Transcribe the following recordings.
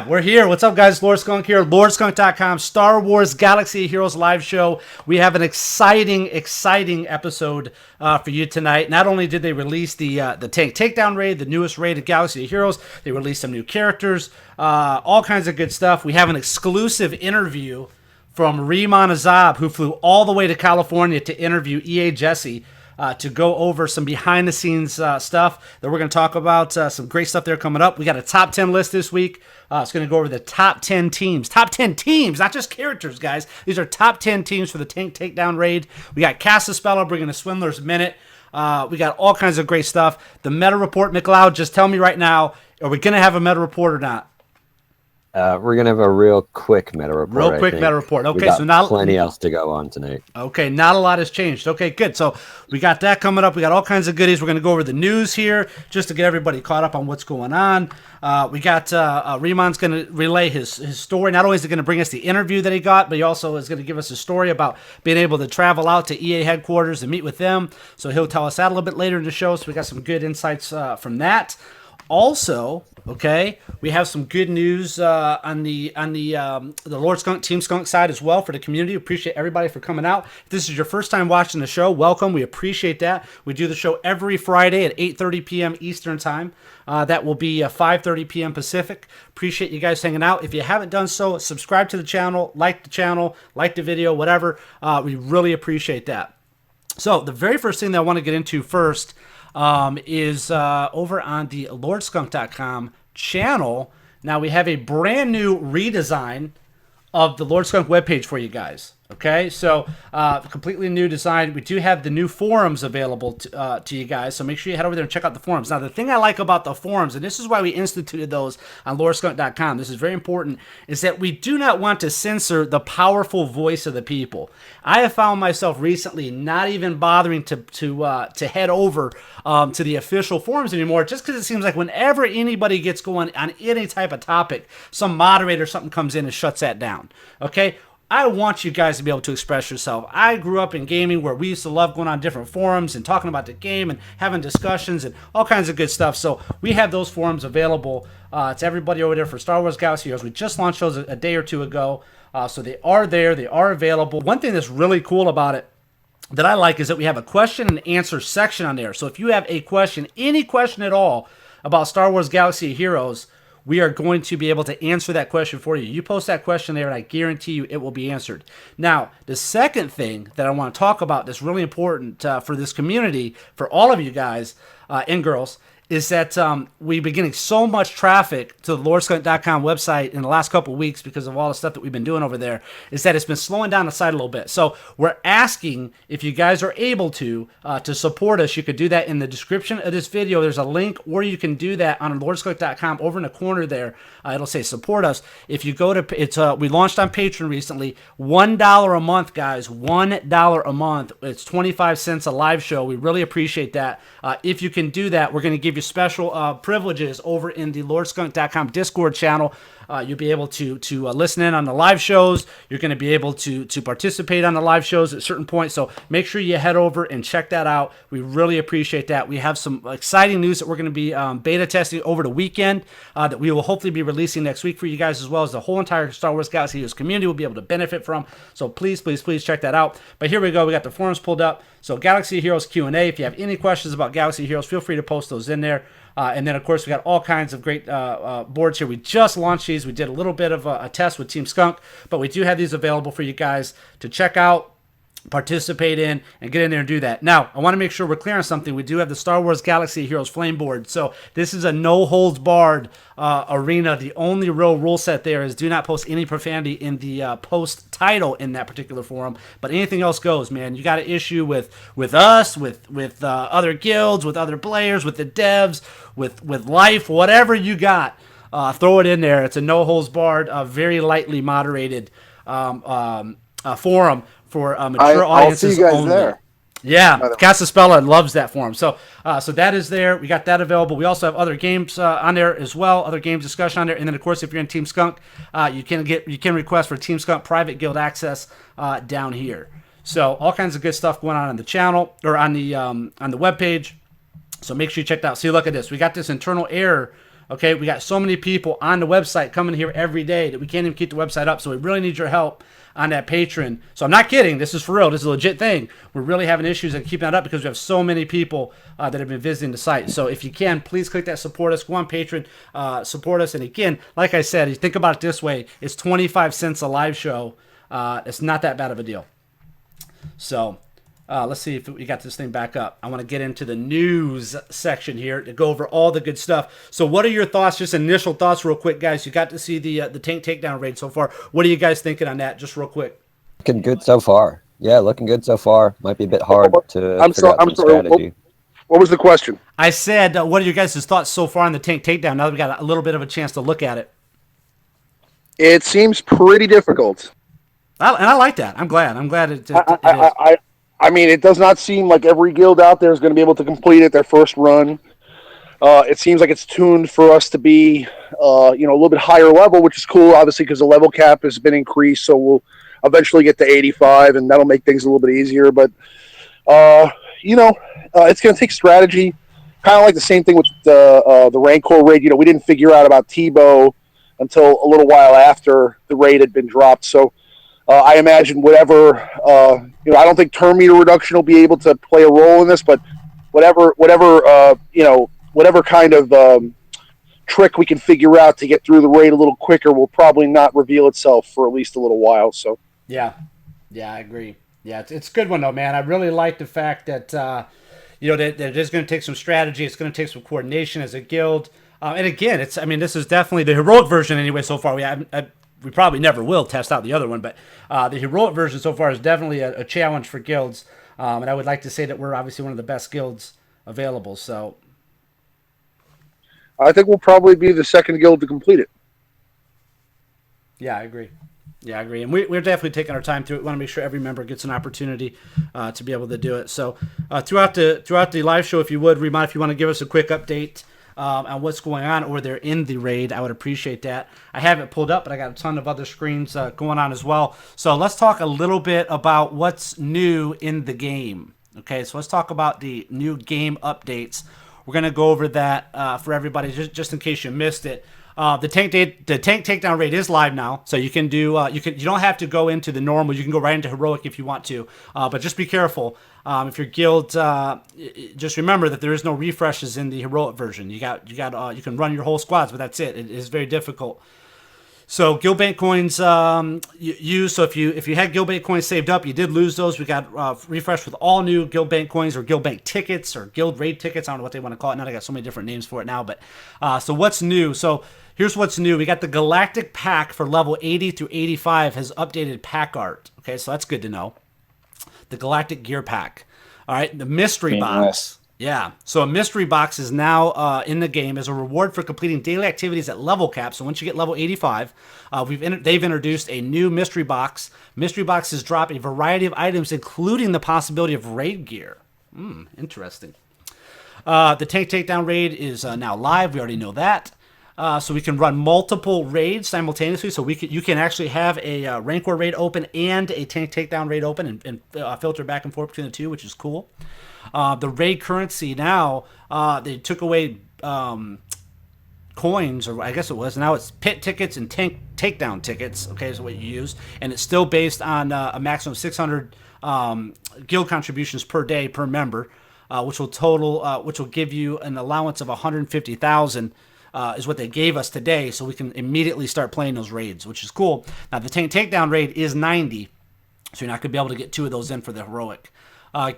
We're here. What's up, guys? Lord Skunk here. LordSkunk.com, Star Wars Galaxy of Heroes live show. We have an exciting episode for you tonight. Not only did they release the Tank Takedown raid, the newest raid of Galaxy of Heroes, they released some new characters, all kinds of good stuff. We have an exclusive interview from Rehman Azab, who flew all the way to California to interview EA Jesse, to go over some behind-the-scenes stuff that we're going to talk about. Some great stuff there coming up. We got a top 10 list this week. It's going to go over the top 10 teams. Top 10 teams, not just characters, guys. These are top 10 teams for the Tank Takedown raid. We got Casaspella bringing a Swindler's Minute. We got all kinds of great stuff. The meta report, McLeod, just tell me right now, are we going to have a meta report or not? We're going to have a real quick meta report. Real quick meta report. Okay, we got so now plenty else to go on tonight. Okay, not a lot has changed. Okay, good. So we got that coming up. We got all kinds of goodies. We're going to go over the news here just to get everybody caught up on what's going on. We got Rehman's going to relay his story. Not only is he going to bring us the interview that he got, but he also is going to give us a story about being able to travel out to EA headquarters and meet with them. So he'll tell us that a little bit later in the show. So we got some good insights from that. Also, okay, we have some good news on the Lord Skunk Team Skunk side as well for the community. Appreciate everybody for coming out. If this is your first time watching the show, welcome. We appreciate that. We do the show every Friday at 8:30 p.m. Eastern Time. That will be 5:30 p.m. Pacific. Appreciate you guys hanging out. If you haven't done so, subscribe to the channel, like the video, whatever. We really appreciate that. So the very first thing that I want to get into first is over on the LordSkunk.com channel. Now we have a brand new redesign of the Lord Skunk webpage for you guys. Okay, so completely new design. We do have the new forums available to you guys, so make sure you head over there and check out the forums. Now, the thing I like about the forums, and this is why we instituted those on LordSkunk.com, this is very important, is that we do not want to censor the powerful voice of the people. I have found myself recently not even bothering to head over to the official forums anymore, just because it seems like whenever anybody gets going on any type of topic, some moderator or something comes in and shuts that down. Okay? I want you guys to be able to express yourself. I grew up in gaming where we used to love going on different forums and talking about the game and having discussions and all kinds of good stuff. So we have those forums available to everybody over there for Star Wars Galaxy Heroes. We just launched those a day or two ago. So they are there. They are available. One thing that's really cool about it that I like is that we have a question and answer section on there. So if you have a question, any question at all about Star Wars Galaxy Heroes, we are going to be able to answer that question for you. You post that question there, and I guarantee you it will be answered. Now, the second thing that I want to talk about that's really important for this community, for all of you guys and girls, is that we've been getting so much traffic to the LordSkunk.com website in the last couple of weeks because of all the stuff that we've been doing over there, is that it's been slowing down the site a little bit. So we're asking if you guys are able to support us. You could do that in the description of this video. There's a link, or you can do that on LordSkunk.com over in the corner there. It'll say support us. If you go to, we launched on Patreon recently, $1 a month, guys, $1 a month. It's 25 cents a live show. We really appreciate that. If you can do that, we're going to give you special privileges over in the LordSkunk.com Discord channel. You'll be able to listen in on the live shows. You're going to be able to participate on the live shows at certain points. So make sure you head over and check that out. We really appreciate that. We have some exciting news that we're going to be beta testing over the weekend that we will hopefully be releasing next week for you guys, as well as the whole entire Star Wars Galaxy Heroes community will be able to benefit from. So please check that out. But here we go. We got the forums pulled up. So Galaxy Heroes Q&A. If you have any questions about Galaxy Heroes, feel free to post those in there. And then, of course, we got all kinds of great boards here. We just launched these. We did a little bit of a test with Team Skunk, but we do have these available for you guys to check out, participate in, and get in there and do that. Now, I want to make sure we're clear on something. We do have the Star Wars Galaxy Heroes Flame Board. So this is a no-holds-barred arena. The only real rule set there is do not post any profanity in the post title in that particular forum. But anything else goes, man. You got an issue with us, with other guilds, with other players, with the devs, with life, whatever you got, throw it in there. It's a no-holds-barred, very lightly moderated forum for mature audiences. I'll see you guys only. there. Yeah, Casaspella loves that forum. So that is there. We got that available. We also have other games on there as well, other games discussion on there. And then, of course, if you're in Team Skunk, you can request for Team Skunk private guild access down here. So all kinds of good stuff going on the channel or on the webpage. So make sure you check that out. See, look at this. We got this internal error Okay, we got so many people on the website coming here every day that we can't even keep the website up. So we really need your help on that Patreon. So I'm not kidding. This is for real. This is a legit thing. We're really having issues in keeping that up because we have so many people that have been visiting the site. So if you can, please click that support us. Go on Patreon, support us. And again, like I said, you think about it this way: it's 25 cents a live show. It's not that bad of a deal. So let's see if we got this thing back up. I want to get into the news section here to go over all the good stuff. So what are your thoughts, just initial thoughts real quick, guys? You got to see the tank takedown raid so far. What are you guys thinking on that, just real quick? Looking good so far. Yeah, looking good so far. Might be a bit hard to figure out some strategy. What was the question? I said, what are your guys' thoughts so far on the tank takedown now that we got a little bit of a chance to look at it? It seems pretty difficult. And I like that. I'm glad it is. I mean, it does not seem like every guild out there is going to be able to complete it their first run. It seems like it's tuned for us to be, a little bit higher level, which is cool, obviously, because the level cap has been increased. So we'll eventually get to 85, and that'll make things a little bit easier. But, it's going to take strategy. Kind of like the same thing with the Rancor raid. We didn't figure out about Tebow until a little while after the raid had been dropped. So I imagine whatever, I don't think turn meter reduction will be able to play a role in this, but whatever kind of trick we can figure out to get through the raid a little quicker will probably not reveal itself for at least a little while. So yeah, I agree. Yeah, it's a good one though, man. I really like the fact that that it is going to take some strategy. It's going to take some coordination as a guild. And again, this is definitely the heroic version anyway. So far, we probably never will test out the other one, but the heroic version so far is definitely a challenge for guilds. And I would like to say that we're obviously one of the best guilds available. So I think we'll probably be the second guild to complete it. Yeah, I agree. And we're definitely taking our time through it. We want to make sure every member gets an opportunity to be able to do it. So throughout the live show, if you would, Remon, if you want to give us a quick update on what's going on over there in the raid, I would appreciate that. I have it pulled up, but I got a ton of other screens going on as well. So let's talk a little bit about what's new in the game. Okay, so let's talk about the new game updates. We're going to go over that for everybody, just in case you missed it. The tank takedown raid is live now, so you can do you don't have to go into the normal. You can go right into heroic if you want to, but just be careful. If your guild, just remember that there is no refreshes in the heroic version. You can run your whole squads, but that's it. It is very difficult. So guild bank coins so if you had guild bank coins saved up, you did lose those. We got refreshed with all new guild bank coins or guild bank tickets or guild raid tickets. I don't know what they want to call it now. I got so many different names for it now. But so what's new? So here's what's new. We got the Galactic Pack for level 80 through 85 has updated pack art. Okay, so that's good to know. The Galactic Gear Pack. All right, the Mystery Box. Yeah, so a mystery box is now in the game as a reward for completing daily activities at level cap. So once you get level 85, they've introduced a new mystery box. Mystery boxes drop a variety of items, including the possibility of raid gear. Interesting. The tank takedown raid is now live. We already know that. So we can run multiple raids simultaneously. So you can actually have a Rancor raid open and a tank takedown raid open and filter back and forth between the two, which is cool. The raid currency now, they took away coins, or I guess it was. Now it's pit tickets and tank takedown tickets. Okay, is what you use, and it's still based on a maximum of 600 guild contributions per day per member, which will give you an allowance of 150,000. Is what they gave us today, so we can immediately start playing those raids, which is cool. Now the tank takedown raid is 90, so you're not going to be able to get 2 of those in for the heroic.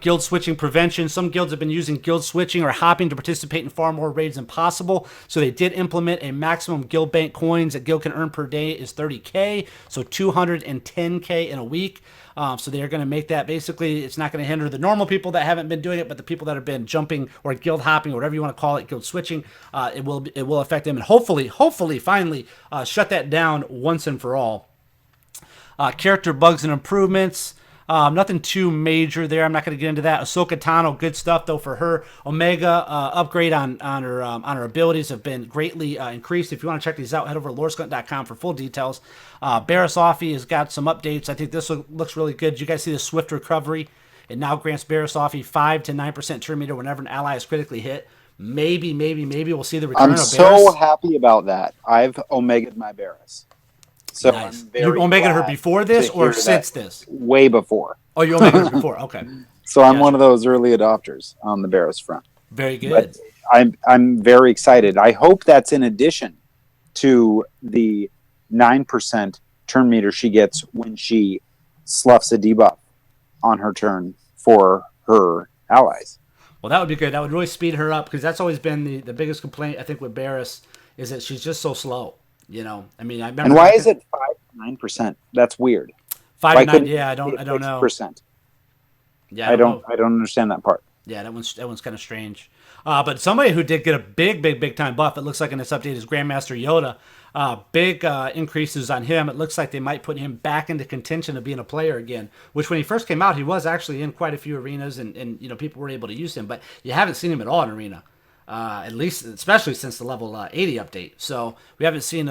Guild switching prevention. Some guilds have been using guild switching or hopping to participate in far more raids than possible. So they did implement a maximum guild bank coins that guild can earn per day is 30K. So 210K in a week. So they're going to make that basically, it's not going to hinder the normal people that haven't been doing it, but the people that have been jumping or guild hopping or whatever you want to call it, guild switching, it will affect them and hopefully finally shut that down once and for all. Character bugs and improvements. Nothing too major there. I'm not going to get into that. Ahsoka Tano, good stuff though for her. Omega upgrade on her abilities have been greatly increased. If you want to check these out, head over to lorescunt.com for full details. Barasafi has got some updates. I think this looks really good. Did you guys see the swift recovery? It now grants Barasafi 5 to 9% turn meter whenever an ally is critically hit. maybe we'll see the return I'm of so Barris. happy about that. I've Omega'd my Barris. So Nice. I'm You very Omega her glad before this to or hear since that this? way before. Oh, you Omega her before. Okay. So I'm Gotcha. one of those early adopters on the Barris front. Very But good. I'm very excited. I hope that's in addition to the 9% turn meter she gets when she sloughs a debuff on her turn for her allies. Well, that would be good. That would really speed her up because that's always been the biggest complaint I think with Barris is that she's just so slow. You know, I mean, I remember. And why is it 5 to 9%? That's weird. 5 to 9? Yeah, I don't know. Percent. Yeah, I don't understand that part. Yeah, that one's kind of strange. But somebody who did get a big time buff, it looks like in this update, is Grandmaster Yoda. Big increases on him. It looks like they might put him back into contention of being a player again, which when he first came out, he was actually in quite a few arenas and you know, people were able to use him, but you haven't seen him at all in arena. At least, especially since the level 80 update. So we haven't seen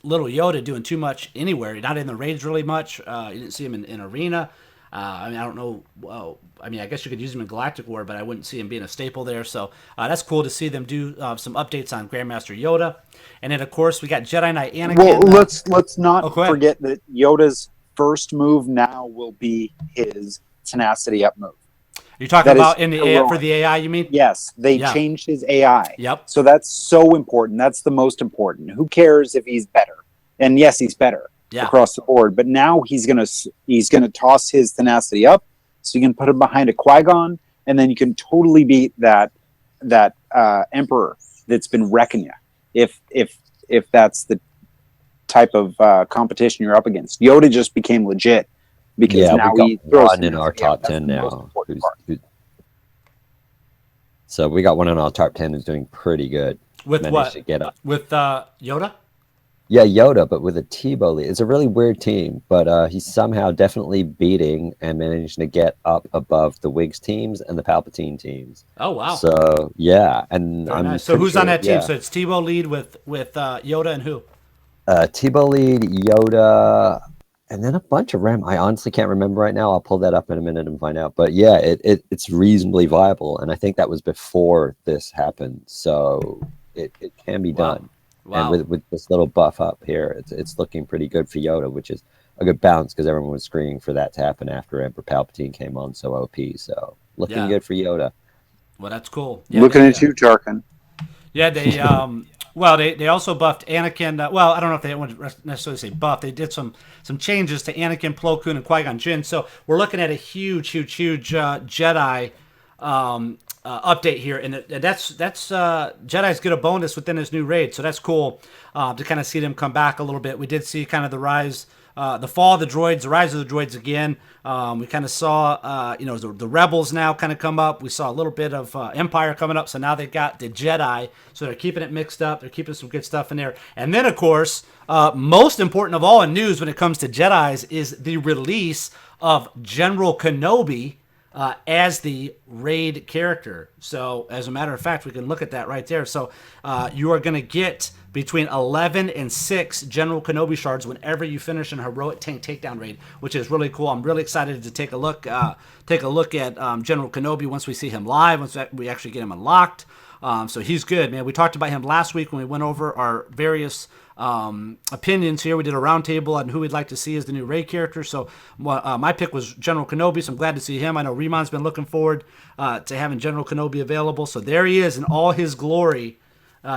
little Yoda doing too much anywhere. Not in the raids really much. You didn't see him in arena. I mean, I don't know. Well, I mean, I guess you could use him in Galactic War, but I wouldn't see him being a staple there. So that's cool to see them do some updates on Grandmaster Yoda. And then, of course, we got Jedi Knight Anakin. Well, let's not forget that Yoda's first move now will be his tenacity up move. You're talking about in the AI, for the AI, you mean? Yes, they changed his AI. Yep. So that's so important. That's the most important. Who cares if he's better? And yes, he's better across the board. But now he's gonna toss his tenacity up, so you can put him behind a Qui-Gon, and then you can totally beat that Emperor that's been wrecking you. If that's the type of competition you're up against, Yoda just became legit. Because now we got one in our top 10 now. So we got one in our top 10 who's doing pretty good. With what? To get up. With Yoda? Yeah, Yoda, but with a Tebow lead. It's a really weird team, but he's somehow definitely beating and managing to get up above the Wigs teams and the Palpatine teams. Oh, wow. So, yeah. And I'm nice. So who's on that team? So it's Tebow lead with Yoda and who? Tebow lead, Yoda... And then a bunch of RAM. I honestly can't remember right now. I'll pull that up in a minute and find out. But yeah, it's reasonably viable. And I think that was before this happened. So it can be done. Wow. And with this little buff up here, it's looking pretty good for Yoda, which is a good balance because everyone was screaming for that to happen after Emperor Palpatine came on so OP. So looking good for Yoda. Well, that's cool. Yeah, looking at you, Tarkin. Yeah, they well, they also buffed Anakin. Well, I don't know if they want to necessarily say buff. They did some changes to Anakin, Plo Koon, and Qui-Gon Jinn. So we're looking at a huge Jedi update here, and that's Jedi's get a bonus within this new raid. So that's cool to kind of see them come back a little bit. We did see kind of the rise. The fall of the droids, the rise of the droids again. We kind of saw, the rebels now kind of come up. We saw a little bit of Empire coming up. So now they've got the Jedi. So they're keeping it mixed up. They're keeping some good stuff in there. And then, of course, most important of all in news when it comes to Jedis is the release of General Kenobi as the raid character. So as a matter of fact, we can look at that right there. So you are going to get between 11 and 6 General Kenobi shards whenever you finish an heroic tank takedown raid, which is really cool. I'm really excited to take a look at General Kenobi once we see him live, once we actually get him unlocked. So he's good, man. We talked about him last week when we went over our various opinions here. We did a roundtable on who we'd like to see as the new raid character. So my pick was General Kenobi, so I'm glad to see him. I know Remon's been looking forward to having General Kenobi available. So there he is in all his glory,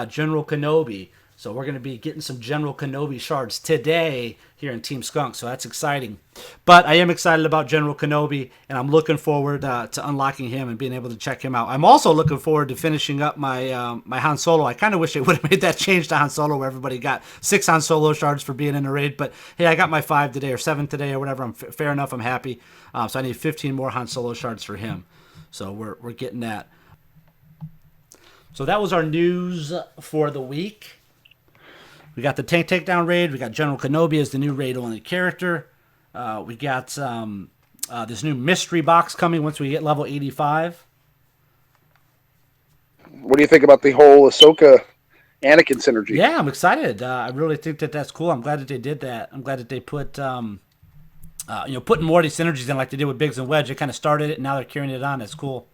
General Kenobi. So we're going to be getting some General Kenobi shards today here in Team Skunk, so that's exciting. But I am excited about General Kenobi, and I'm looking forward to unlocking him and being able to check him out. I'm also looking forward to finishing up my my Han Solo. I kind of wish they would have made that change to Han Solo where everybody got 6 Han Solo shards for being in a raid, but hey, I got my 5 today or 7 today or whatever. I'm fair enough. I'm happy. So I need 15 more Han Solo shards for him. So we're getting that. So that was our news for the week. We got the tank takedown raid. We got General Kenobi as the new raid-only character. We got this new mystery box coming once we get level 85. What do you think about the whole Ahsoka Anakin synergy? Yeah, I'm excited. I really think that's cool. I'm glad that they did that. I'm glad that they put putting more of these synergies in like they did with Biggs and Wedge. They kind of started it, and now they're carrying it on. That's cool.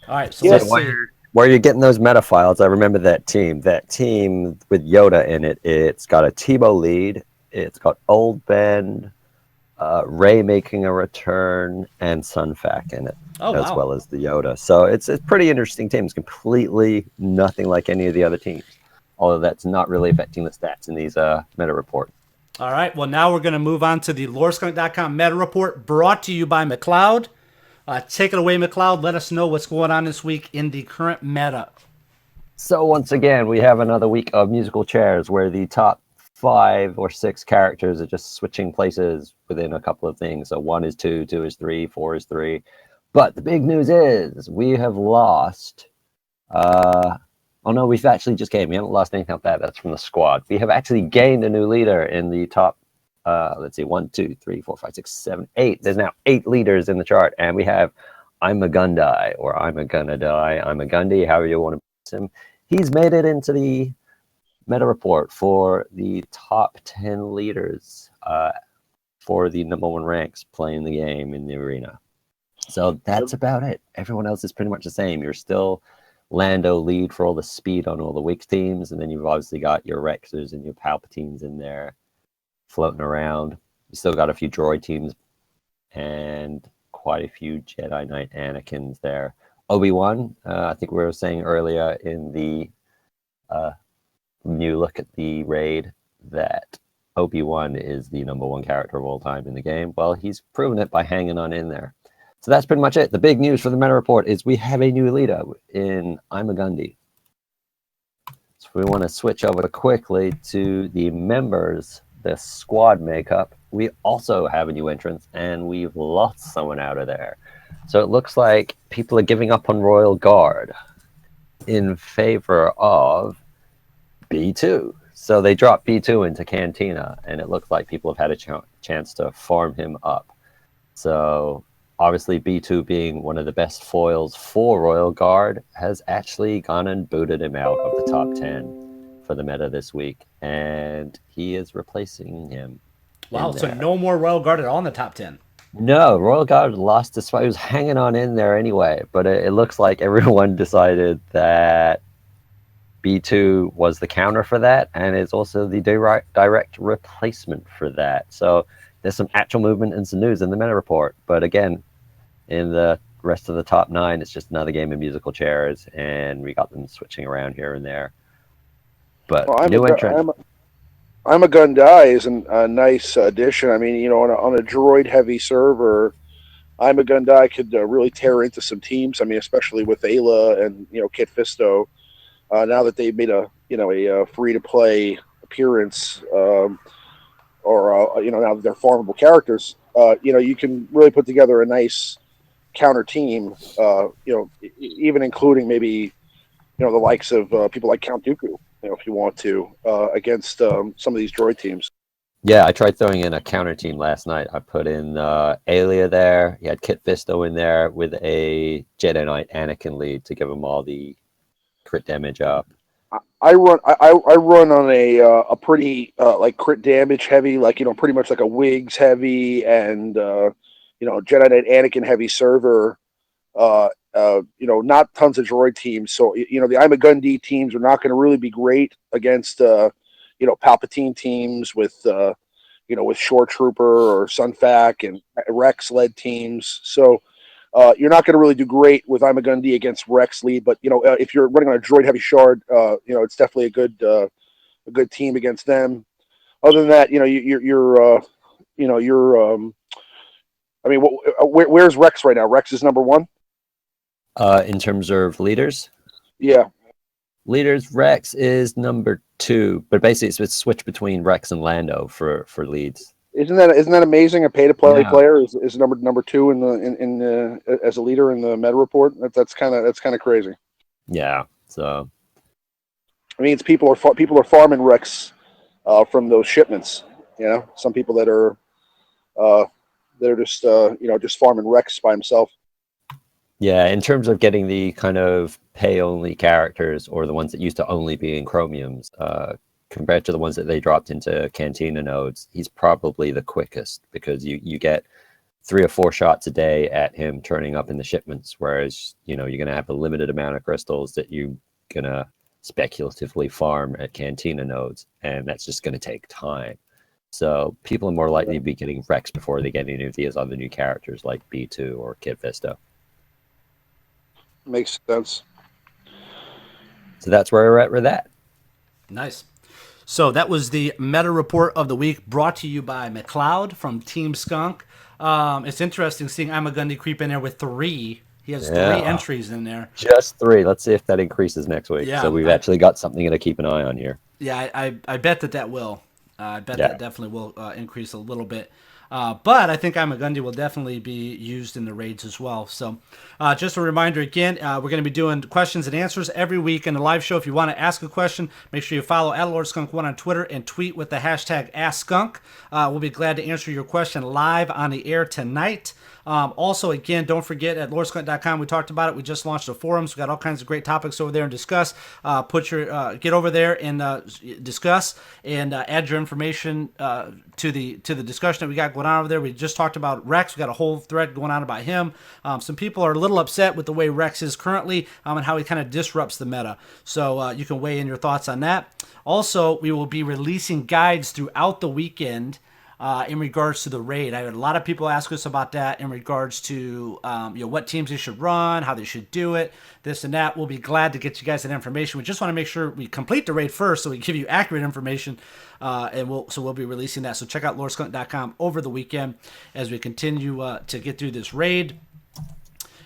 All right, so let's see. Where you're getting those meta files, I remember that team. That team with Yoda in it, it's got a Tebow lead, it's got Old Ben, Ray making a return, and Sunfac in it, Oh, as wow. well as the Yoda. So it's a pretty interesting team. It's completely nothing like any of the other teams, although that's not really affecting the stats in these meta reports. All right. Well, now we're going to move on to the LoreSkunk.com meta report brought to you by McLeod. Take it away, McLeod. Let us know what's going on this week in the current meta. So once again, we have another week of musical chairs where the top 5 or 6 characters are just switching places within a couple of things. So 1 is 2, 2 is 3, 4 is 3. But the big news is we have lost. Oh no, we've actually just gained. We haven't lost anything like that. That's from the squad. We have actually gained a new leader in the top. Let's see, 1, 2, 3, 4, 5, 6, 7, 8. There's now 8 leaders in the chart, and we have I'm a Gundai, or I'm a Gonna Die, I'm a Gundy, however you want to pronounce him. He's made it into the meta report for the top 10 leaders for the number 1 ranks playing the game in the arena. So that's about it. Everyone else is pretty much the same. You're still Lando lead for all the speed on all the weak teams, and then you've obviously got your Rexers and your Palpatines in there floating around. You still got a few droid teams and quite a few Jedi Knight Anakins there. Obi-Wan, I think we were saying earlier in the new look at the raid that Obi-Wan is the number 1 character of all time in the game. Well, he's proven it by hanging on in there. So that's pretty much it. The big news for the meta report is we have a new leader in I'm a Gundy. So we want to switch over quickly to the members, the squad makeup. We also have a new entrance, and we've lost someone out of there. So it looks like people are giving up on Royal Guard in favor of B2. So they dropped B2 into Cantina, and it looks like people have had a chance to farm him up. So obviously B2 being one of the best foils for Royal Guard has actually gone and booted him out of the top 10 for the meta this week, and he is replacing him. Wow, so no more Royal Guard at all in the top 10. No, Royal Guard lost this fight. He was hanging on in there anyway, but it looks like everyone decided that B2 was the counter for that, and it's also the direct replacement for that. So there's some actual movement and some news in the meta report. But again, in the rest of the top 9, it's just another game of musical chairs, and we got them switching around here and there. But new entrant. I'm a Gundai is a nice addition. I mean, you know, on a droid-heavy server, I'm a Gundai could really tear into some teams. I mean, especially with Ayla and Kit Fisto. Now that they've made a free-to-play appearance, or now that they're farmable characters, you can really put together a nice counter team. Even including maybe the likes of people like Count Dooku. If you want to, against some of these droid teams. Yeah, I tried throwing in a counter team last night. I put in Alia there. You had Kit Fisto in there with a Jedi Knight Anakin lead to give them all the crit damage up. I run on a pretty like crit damage heavy, like pretty much like a Wigs heavy and Jedi Knight Anakin heavy server. Not tons of droid teams. So, the I'm a Gundy teams are not going to really be great against, Palpatine teams with Shore Trooper or Sunfac and Rex led teams. So, you're not going to really do great with I'm a Gundy against Rex lead. But, if you're running on a droid heavy shard, it's definitely a good team against them. Other than that, I mean, where's Rex right now? Rex is number 1. In terms of leaders? Yeah. Leaders, Rex is number 2, but basically it's a switch between Rex and Lando for leads. Isn't that amazing? A pay-to-play player is number 2 in the as a leader in the meta report. That's kind of crazy. Yeah. So, I mean, it's people are farming Rex from those shipments. Some people that are just farming Rex by himself. Yeah, in terms of getting the kind of pay-only characters or the ones that used to only be in chromiums, compared to the ones that they dropped into Cantina nodes, he's probably the quickest because you get 3 or 4 shots a day at him turning up in the shipments, whereas you're going to have a limited amount of crystals that you're going to speculatively farm at Cantina nodes, and that's just going to take time. So people are more likely to be getting Rex before they get any of these other new characters like B2 or Kid Fisto. Makes sense. So that's where we're at with that. Nice. So that was the meta report of the week, brought to you by McLeod from Team Skunk. It's interesting seeing Amagundi creep in there with 3. He has 3 entries in there. Just 3. Let's see if that increases next week. Yeah, so we've actually got something to keep an eye on here. Yeah, I bet that will. I bet that definitely will increase a little bit. But I think Amagundi will definitely be used in the raids as well. So just a reminder again, we're going to be doing questions and answers every week in the live show. If you want to ask a question, make sure you follow @LordSkunk1 on Twitter and tweet with the hashtag AskSkunk. We'll be glad to answer your question live on the air tonight. Also, again, don't forget at lordskunk.com, we talked about it. We just launched the forums. We got all kinds of great topics over there and discuss. Get over there and discuss and add your information to the discussion that we got going on over there. We just talked about Rex. We got a whole thread going on about him. Some people are a little upset with the way Rex is currently and how he kind of disrupts the meta. So you can weigh in your thoughts on that. Also, we will be releasing guides throughout the weekend in regards to the raid. I had a lot of people ask us about that in regards to what teams they should run, how they should do it, this and that. We'll be glad to get you guys that information. We just want to make sure we complete the raid first so we give you accurate information, and we'll be releasing that. So check out lordskunk.com over the weekend as we continue to get through this raid.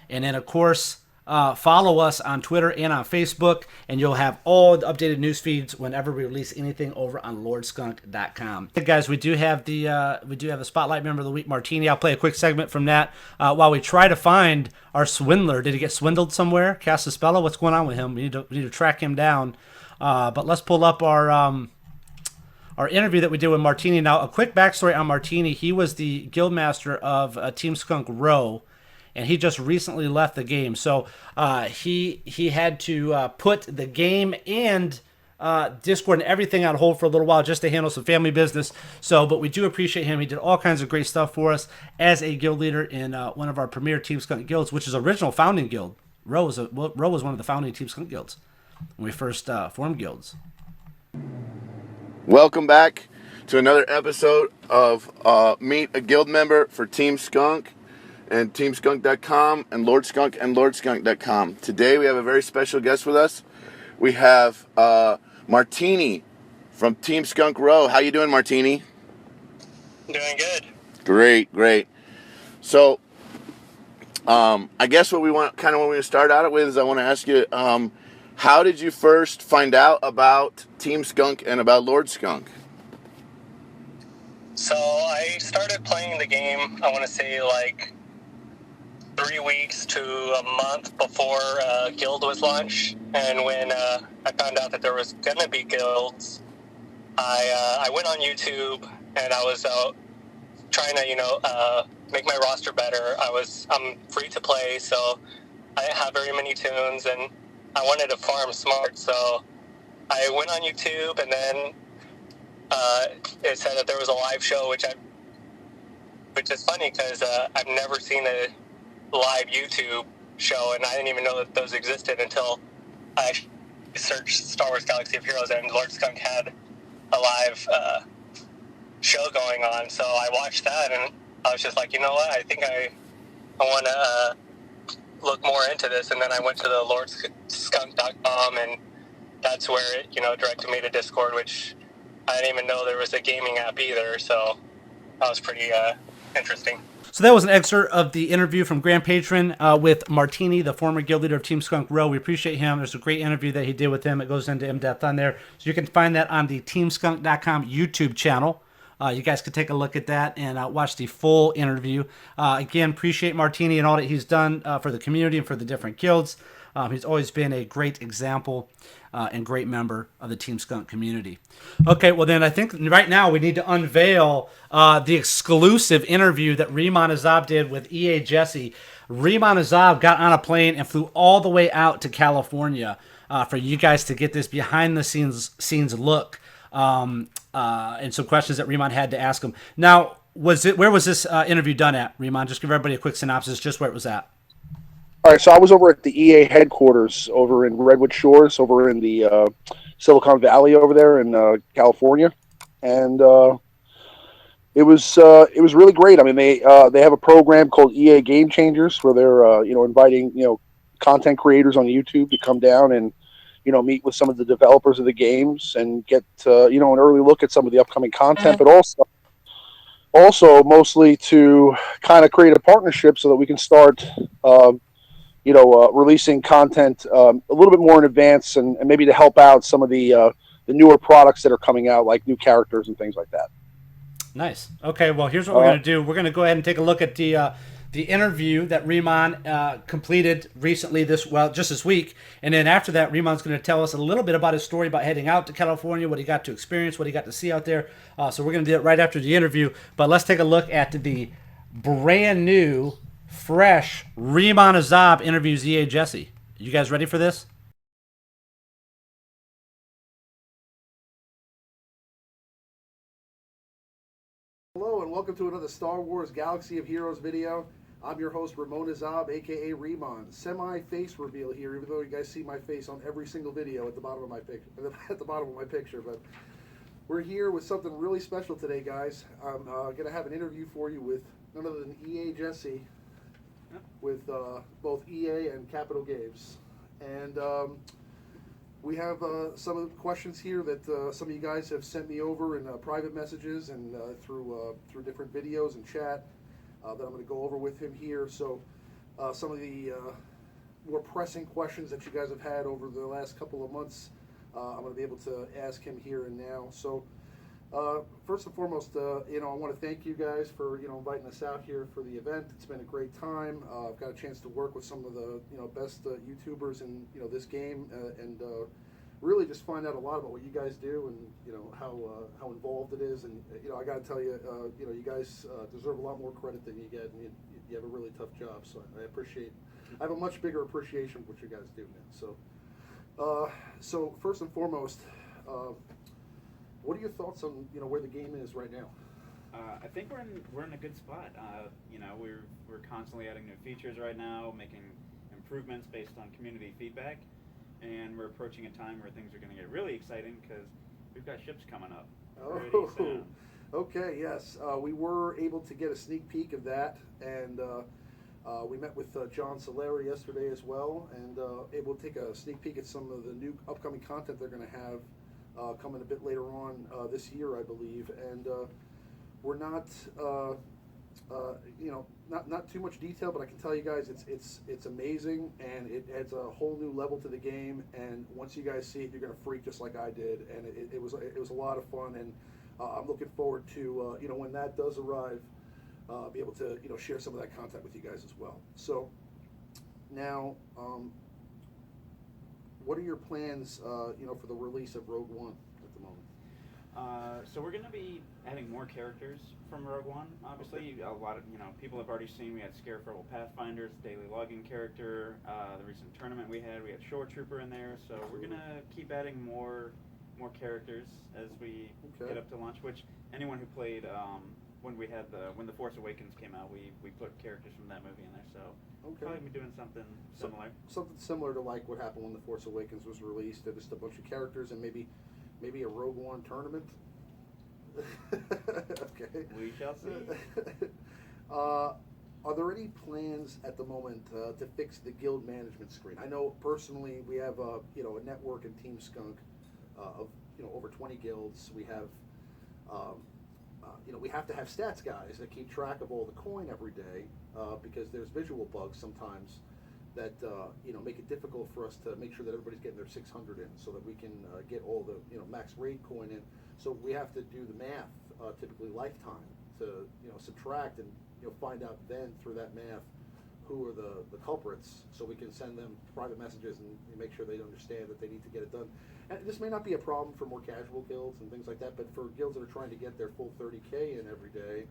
And then, of course, follow us on Twitter and on Facebook, and you'll have all the updated news feeds whenever we release anything over on lordskunk.com. Hey guys, we do have the Spotlight Member of the Week, Martini. I'll play a quick segment from that while we try to find our swindler. Did he get swindled somewhere? Casaspella, what's going on with him? We need to track him down. But let's pull up our interview that we did with Martini. Now, a quick backstory on Martini. He was the guildmaster of Team Skunk Row, and he just recently left the game. So he had to put the game and Discord and everything on hold for a little while just to handle some family business. But we do appreciate him. He did all kinds of great stuff for us as a guild leader in one of our premier Team Skunk guilds, which is original founding guild. Row was one of the founding Team Skunk guilds when we first formed guilds. Welcome back to another episode of Meet a Guild Member for Team Skunk and TeamSkunk.com and LordSkunk and LordSkunk.com. Today we have a very special guest with us. We have Martini from Team Skunk Row. How you doing, Martini? Doing good. Great. So, I guess what we want to start out with is I want to ask you, how did you first find out about Team Skunk and about Lord Skunk? So I started playing the game, I want to say like 3 weeks to a month before Guild was launched. And when I found out that there was going to be guilds, I went on YouTube and I was trying to, make my roster better. I'm free to play, so I didn't have very many tunes, and I wanted to farm smart. So I went on YouTube, and then it said that there was a live show, which is funny because I've never seen a live YouTube show, and I didn't even know that those existed until I searched Star Wars Galaxy of Heroes, and Lord Skunk had a live show going on. So I watched that, and I was just like, you know what, I think I want to look more into this. And then I went to the lordskunk.com, and that's where it directed me to Discord, which I didn't even know there was a gaming app either. So that was pretty interesting. So that was an excerpt of the interview from Grand Patron with Martini, the former guild leader of Team Skunk Row. We appreciate him. There's a great interview that he did with him. It goes into in-depth on there. So you can find that on the TeamSkunk.com YouTube channel. You guys could take a look at that and watch the full interview. Again, appreciate Martini and all that he's done for the community and for the different guilds. He's always been a great example and great member of the Team Skunk community. Okay, well then I think right now we need to unveil the exclusive interview that Riemann Azab did with EA Jesse. Riemann Azab got on a plane and flew all the way out to California for you guys to get this behind the scenes look and some questions that Riemann had to ask him. Now, where was this interview done at, Riemann? Just give everybody a quick synopsis, just where it was at. All right, so I was over at the EA headquarters over in Redwood Shores, over in the Silicon Valley over there in California, and it was really great. I mean, they have a program called EA Game Changers where they're inviting content creators on YouTube to come down and meet with some of the developers of the games and get an early look at some of the upcoming content, but also mostly to kind of create a partnership so that we can start releasing content a little bit more in advance and maybe to help out some of the newer products that are coming out, like new characters and things like that. Nice. Okay, well, here's what we're going to do. We're going to go ahead and take a look at the interview that Riemann completed recently just this week. And then after that, Riemann's going to tell us a little bit about his story about heading out to California, what he got to experience, what he got to see out there. So we're going to do it right after the interview. But let's take a look at the brand new, fresh Riemann Azab interviews EA Jesse. You guys ready for this? Hello and welcome to another Star Wars Galaxy of Heroes video. I'm your host Ramon Azab, aka Riemann. Semi-face reveal here, even though you guys see my face on every single video at the bottom of my picture. But we're here with something really special today, guys. I'm gonna have an interview for you with none other than EA Jesse, with both EA and Capital Games, and we have some of the questions here that some of you guys have sent me over in private messages and through different videos and chat that I'm going to go over with him here. So some of the more pressing questions that you guys have had over the last couple of months, I'm going to be able to ask him here and now. So first and foremost, I want to thank you guys for inviting us out here for the event. It's been a great time. I've got a chance to work with some of the best YouTubers in this game and really just find out a lot about what you guys do and how involved it is. And I got to tell you, you guys deserve a lot more credit than you get, and you have a really tough job. So I have a much bigger appreciation for what you guys do, man. So first and foremost. What are your thoughts on where the game is right now? I think we're in a good spot. We're constantly adding new features right now, making improvements based on community feedback, and we're approaching a time where things are going to get really exciting because we've got ships coming up. Oh, okay, yes. We were able to get a sneak peek of that, and we met with John Solari yesterday as well, and able to take a sneak peek at some of the new upcoming content they're going to have. Coming a bit later on this year, I believe, and we're not too much detail, but I can tell you guys it's amazing, and it adds a whole new level to the game. And once you guys see it, you're gonna freak just like I did, and it was a lot of fun, and I'm looking forward to when that does arrive, be able to share some of that content with you guys as well. So now. What are your plans, for the release of Rogue One at the moment? So we're going to be adding more characters from Rogue One. Obviously, a lot of people have already seen. We had Scarecrow Pathfinders, daily logging character. The recent tournament we had Shore Trooper in there. So we're going to keep adding more characters as we get up to launch. Which anyone who played when the Force Awakens came out, we put characters from that movie in there. So. Probably be doing something similar. Something similar to like what happened when The Force Awakens was released. Just a bunch of characters and maybe a Rogue One tournament. Okay. We shall see. Are there any plans at the moment to fix the guild management screen? I know personally we have a network in Team Skunk of over 20 guilds. We have we have to have stats guys that keep track of all the coin every day because there's visual bugs sometimes that make it difficult for us to make sure that everybody's getting their 600 in so that we can get all the max raid coin in. So we have to do the math, typically lifetime, to subtract and find out then through that math who are the culprits, so we can send them private messages and make sure they understand that they need to get it done. And this may not be a problem for more casual guilds and things like that, but for guilds that are trying to get their full 30K in every day,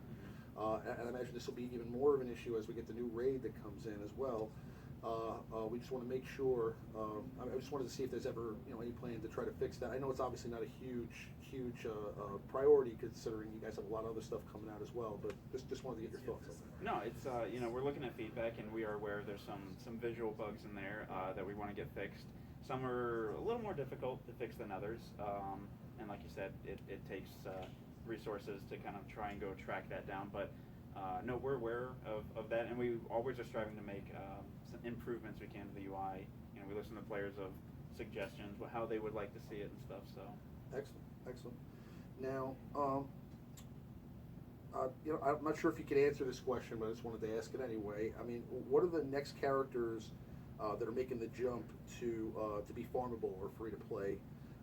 and I imagine this will be even more of an issue as we get the new raid that comes in as well. We just want to make sure. I just wanted to see if there's ever any plan to try to fix that. I know it's obviously not a huge priority considering you guys have a lot of other stuff coming out as well. But just wanted to get your thoughts on that. No, it's we're looking at feedback and we are aware there's some visual bugs in there that we want to get fixed. Some are a little more difficult to fix than others, and like you said, it takes resources to kind of try and go track that down. But no, we're aware of that, and we always are striving to make some improvements we can to the UI. We listen to players of suggestions, how they would like to see it and stuff. So Excellent. Now, I'm not sure if you could answer this question, but I just wanted to ask it anyway. I mean, what are the next characters that are making the jump to be farmable or free to play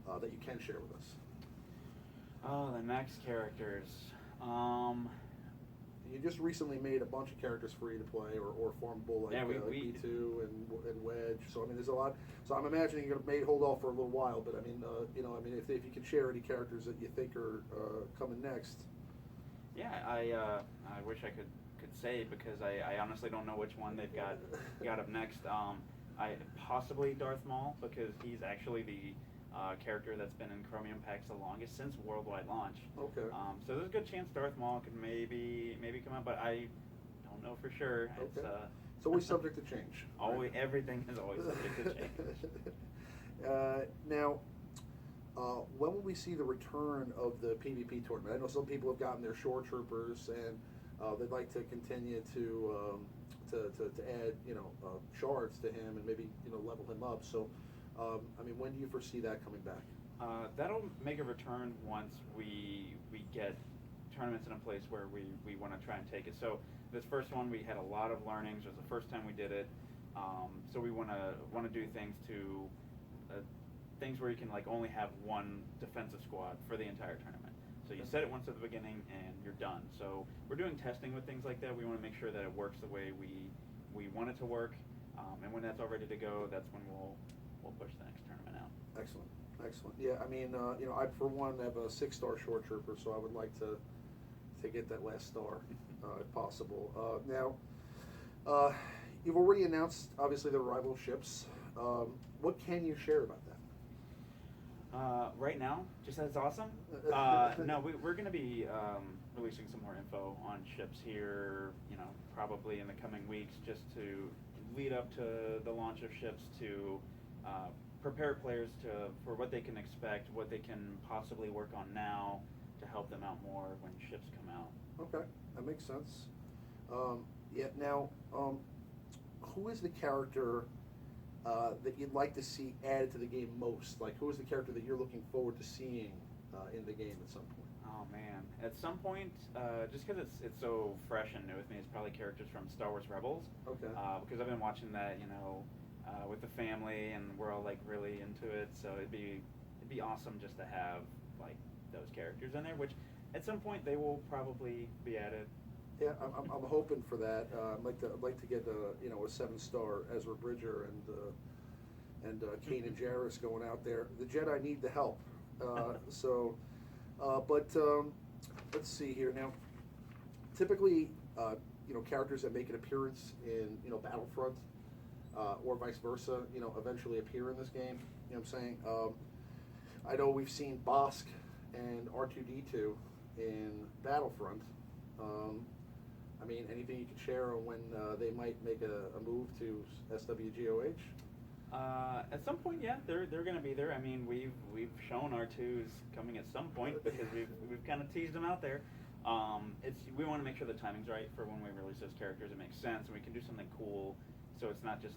that you can share with us? Oh, the next characters. You just recently made a bunch of characters free to play or farmable, like B2 and Wedge. So I mean, there's a lot. So I'm imagining you're gonna hold off for a little while. But I mean, if you can share any characters that you think are coming next. Yeah, I wish I could say because I honestly don't know which one they've got up next. I possibly Darth Maul because he's actually the character that's been in Chromium packs the longest since worldwide launch. Okay. So there's a good chance Darth Maul could maybe come out, but I don't know for sure. Okay. It's always subject to change. Always, right? Everything is always subject to change. Now, when will we see the return of the PvP tournament? I know some people have gotten their Shore Troopers and they'd like to continue to add shards to him and maybe level him up. So. I mean, when do you foresee that coming back? That'll make a return once we get tournaments in a place where we want to try and take it. So this first one, we had a lot of learnings. It was the first time we did it. So we want to do things things where you can only have one defensive squad for the entire tournament. So you set it once at the beginning and you're done. So we're doing testing with things like that. We want to make sure that it works the way we want it to work. And when that's all ready to go, that's when we'll push the next tournament out. Excellent. Yeah, I mean, I for one have a 6-star Shore Trooper, so I would like to get that last star if possible. Now, you've already announced obviously the arrival of ships. What can you share about that? Right now, just that it's awesome. No, we're going to be releasing some more info on ships here. Probably in the coming weeks, just to lead up to the launch of ships to. Prepare players for what they can expect, what they can possibly work on now to help them out more when ships come out. Okay, that makes sense. Now, who is the character that you'd like to see added to the game most? Like, who is the character that you're looking forward to seeing in the game at some point? Oh man, at some point, just because it's so fresh and new with me, it's probably characters from Star Wars Rebels. Okay. Because I've been watching that, with the family, and we're all really into it. So it'd be awesome just to have those characters in there, which at some point they will probably be added. Yeah, I'm hoping for that. I'd like to get a 7-star Ezra Bridger and Kanan Jarrus going out there. The Jedi need the help. But let's see here now. Typically, characters that make an appearance in Battlefront. Or vice versa, eventually appear in this game. You know what I'm saying? I know we've seen Bosk and R2-D2 in Battlefront. I mean, anything you can share on when they might make a move to SWGOH? At some point, yeah, they're going to be there. I mean, we've shown R2's coming at some point because we've kind of teased them out there. We want to make sure the timing's right for when we release those characters. It makes sense, and we can do something cool. So it's not just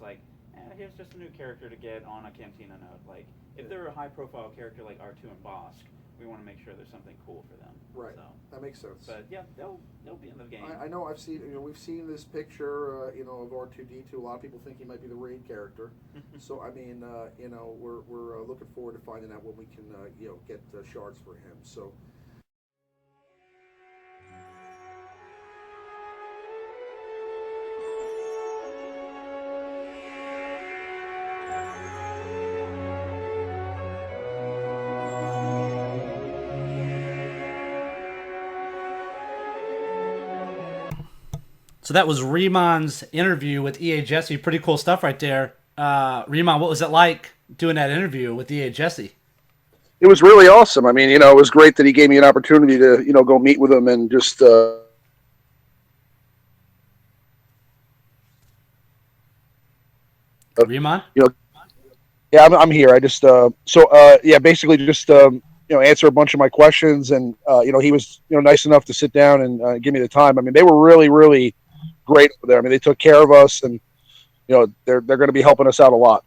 here's just a new character to get on a Cantina node. If they're a high-profile character like R2 and Bosk, we want to make sure there's something cool for them. Right. So, that makes sense. But yeah, they'll be in the game. I know I've seen we've seen this picture of R2-D2. A lot of people think he might be the raid character. So I mean we're looking forward to finding out when we can get shards for him. So. So that was Remon's interview with EA Jesse. Pretty cool stuff right there. Remon, what was it like doing that interview with EA Jesse? It was really awesome. I mean, it was great that he gave me an opportunity to, go meet with him and just. Remon? Yeah, I'm here. I just basically just answer a bunch of my questions, and he was nice enough to sit down and give me the time. I mean, they were really, really great over there. I mean, they took care of us, and they're going to be helping us out a lot.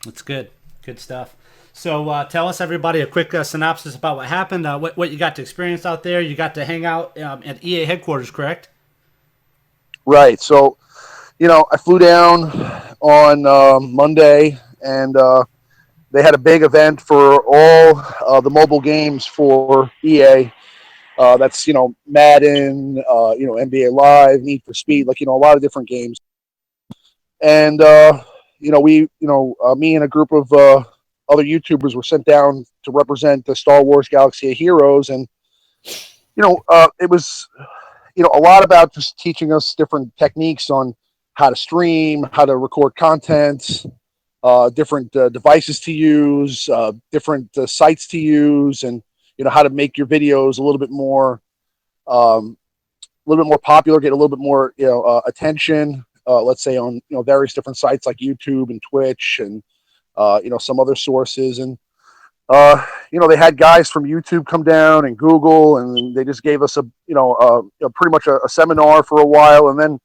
That's good. Good stuff. So tell us, everybody, a quick synopsis about what happened, what you got to experience out there. You got to hang out at EA headquarters, correct? Right. So, I flew down on Monday, and they had a big event for all the mobile games for EA. That's Madden, NBA Live, Need for Speed, a lot of different games. And me and a group of other YouTubers were sent down to represent the Star Wars Galaxy of Heroes, and it was a lot about just teaching us different techniques on how to stream, how to record content, different devices to use, different sites to use, and how to make your videos a little bit more popular, get a little bit more attention. Let's say on various different sites like YouTube and Twitch and some other sources. And they had guys from YouTube come down and Google, and they just gave us pretty much a seminar for a while. And then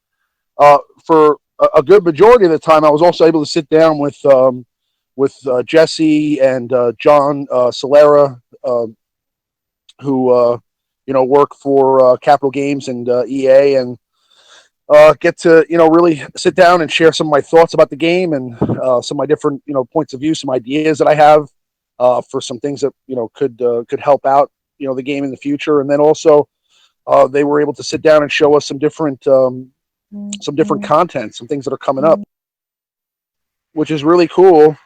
for a good majority of the time, I was also able to sit down with Jesse and John Solera, who work for Capital Games and EA, and get to really sit down and share some of my thoughts about the game and some of my different points of view, some ideas that I have for some things that could help out the game in the future. And then also they were able to sit down and show us some different content, some things that are coming up, which is really cool.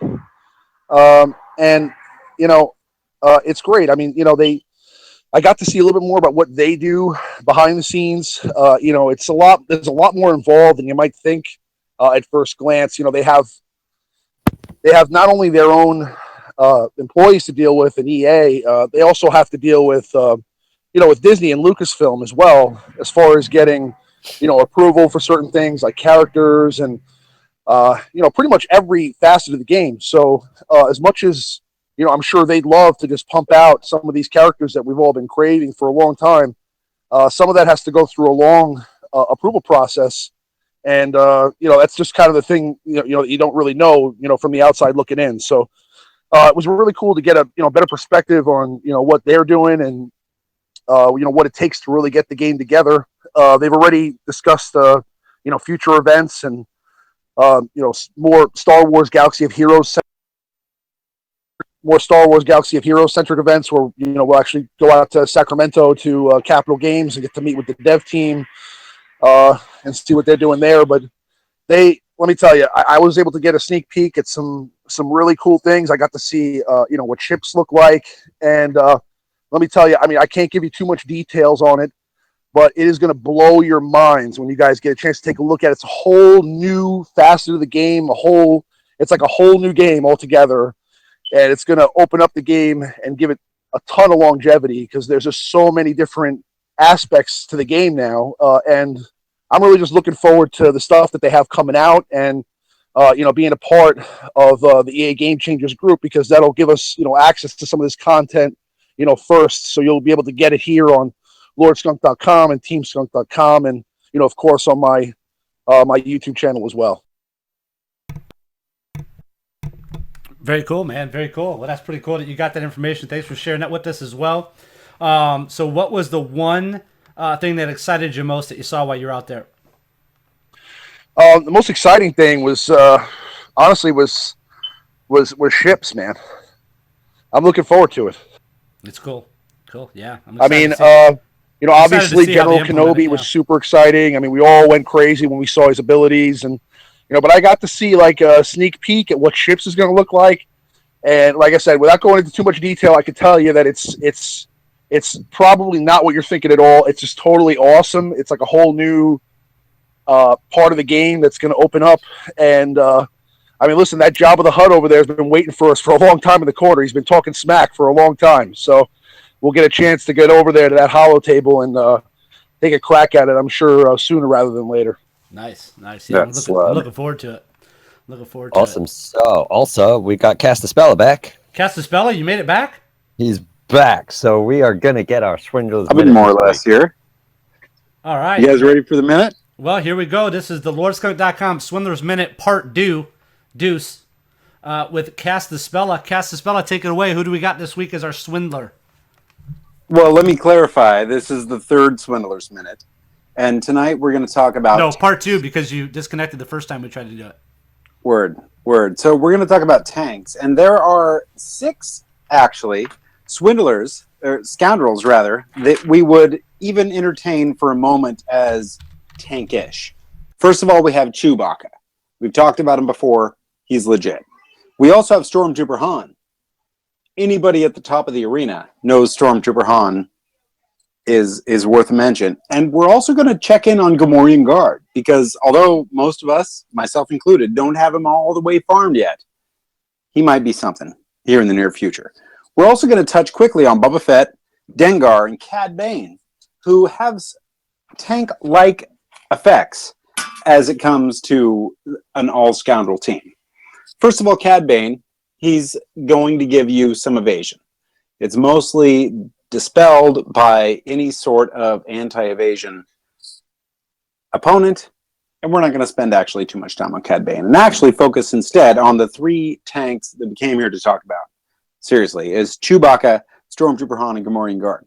And it's great. I mean, I got to see a little bit more about what they do behind the scenes. There's a lot more involved than you might think at first glance. They have not only their own employees to deal with in EA, they also have to deal with with Disney and Lucasfilm as well, as far as getting approval for certain things like characters and pretty much every facet of the game. So as much as I'm sure they'd love to just pump out some of these characters that we've all been craving for a long time. Some of that has to go through a long approval process, and that's just kind of the thing you don't really know from the outside looking in. So it was really cool to get a better perspective on what they're doing and what it takes to really get the game together. They've already discussed future events and more Star Wars Galaxy of Heroes centric events where we'll actually go out to Sacramento to Capital Games and get to meet with the dev team and see what they're doing there. But let me tell you, I was able to get a sneak peek at some really cool things. I got to see what ships look like, and let me tell you, I mean, I can't give you too much details on it, but it is going to blow your minds when you guys get a chance to take a look at it. It's a whole new facet of the game. It's like a whole new game altogether. And it's going to open up the game and give it a ton of longevity because there's just so many different aspects to the game now. And I'm really just looking forward to the stuff that they have coming out and, being a part of the EA Game Changers group, because that'll give us, access to some of this content, first. So you'll be able to get it here on lordskunk.com and teamskunk.com and, of course, on my YouTube channel as well. Very cool, man. Very cool. Well, that's pretty cool that you got that information. Thanks for sharing that with us as well. So what was the one thing that excited you most that you saw while you were out there? The most exciting thing was, honestly, was ships, man. I'm looking forward to it. It's cool. Cool. Yeah. Obviously General Kenobi was super exciting. I mean, we all went crazy when we saw his abilities, and but I got to see like a sneak peek at what ships is going to look like. And like I said, without going into too much detail, I can tell you that it's probably not what you're thinking at all. It's just totally awesome. It's like a whole new part of the game that's going to open up. And I mean, listen, that Jabba the Hutt over there has been waiting for us for a long time in the corner. He's been talking smack for a long time. So we'll get a chance to get over there to that hollow table and take a crack at it, I'm sure, sooner rather than later. Nice. Yeah, That's I'm slub. looking forward to it. Looking forward to Awesome. it. So, also, we got Castaspella back. Castaspella, you made it back? He's back. So, we are going to get our Swindler's I've been Minute more or this less week. here. All right. You guys ready for the minute? Well, here we go. This is the LordSkunk.com Swindler's Minute Part Deuce with Castaspella. Castaspella, take it away. Who do we got this week as our swindler? Well, let me clarify. This is the third Swindler's Minute. And tonight we're going to talk about... No, Part 2, because you disconnected the first time we tried to do it. Word. So we're going to talk about tanks. And there are 6, actually, swindlers, or scoundrels, rather, that we would even entertain for a moment as tankish. First of all, we have Chewbacca. We've talked about him before. He's legit. We also have Stormtrooper Han. Anybody at the top of the arena knows Stormtrooper Han is worth a mention. And we're also going to check in on Gamorrean Guard, because although most of us, myself included, don't have him all the way farmed yet, he might be something here in the near future. We're also going to touch quickly on Boba Fett, Dengar, and Cad Bane, who have tank-like effects as it comes to an all-scoundrel team. First of all, Cad Bane, he's going to give you some evasion. It's mostly dispelled by any sort of anti-evasion opponent, and we're not going to spend actually too much time on Cad Bane, and actually focus instead on the 3 tanks that we came here to talk about. Seriously, is Chewbacca, Stormtrooper Han, and Gamorrean Guard.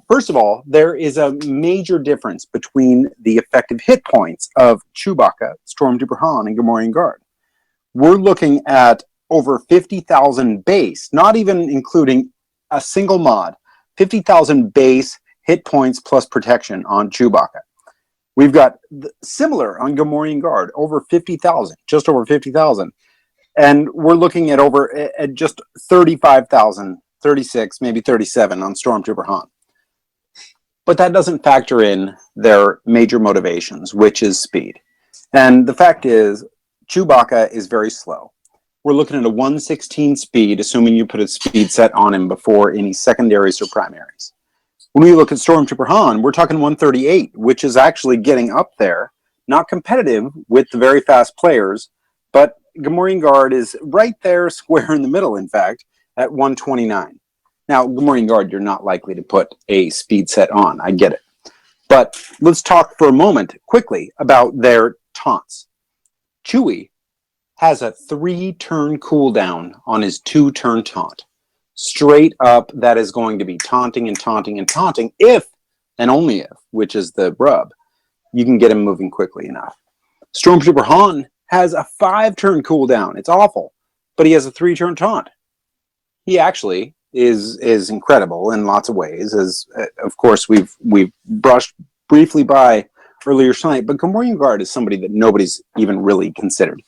First of all, there is a major difference between the effective hit points of Chewbacca, Stormtrooper Han, and Gamorrean Guard. We're looking at over 50,000 base, not even including a single mod, 50,000 base hit points plus protection on Chewbacca. We've got similar on Gamorrean Guard, over 50,000, just over 50,000. And we're looking at just 35,000, 36, maybe 37 on Stormtrooper Han. But that doesn't factor in their major motivations, which is speed. And the fact is, Chewbacca is very slow. We're looking at a 116 speed, assuming you put a speed set on him before any secondaries or primaries. When we look at Stormtrooper Han, we're talking 138, which is actually getting up there, not competitive with the very fast players, but Gamorrean Guard is right there, square in the middle, in fact, at 129. Now, Gamorrean Guard, you're not likely to put a speed set on. I get it. But let's talk for a moment, quickly, about their taunts. Chewie has a 3-turn cooldown on his 2-turn taunt. Straight up, that is going to be taunting and taunting and taunting if, and only if, which is the rub, you can get him moving quickly enough. Stormtrooper Han has a 5-turn cooldown. It's awful, but he has a 3-turn taunt. He actually is incredible in lots of ways, as of course we've brushed briefly by earlier tonight, but Gamorrean Guard is somebody that nobody's even really considered.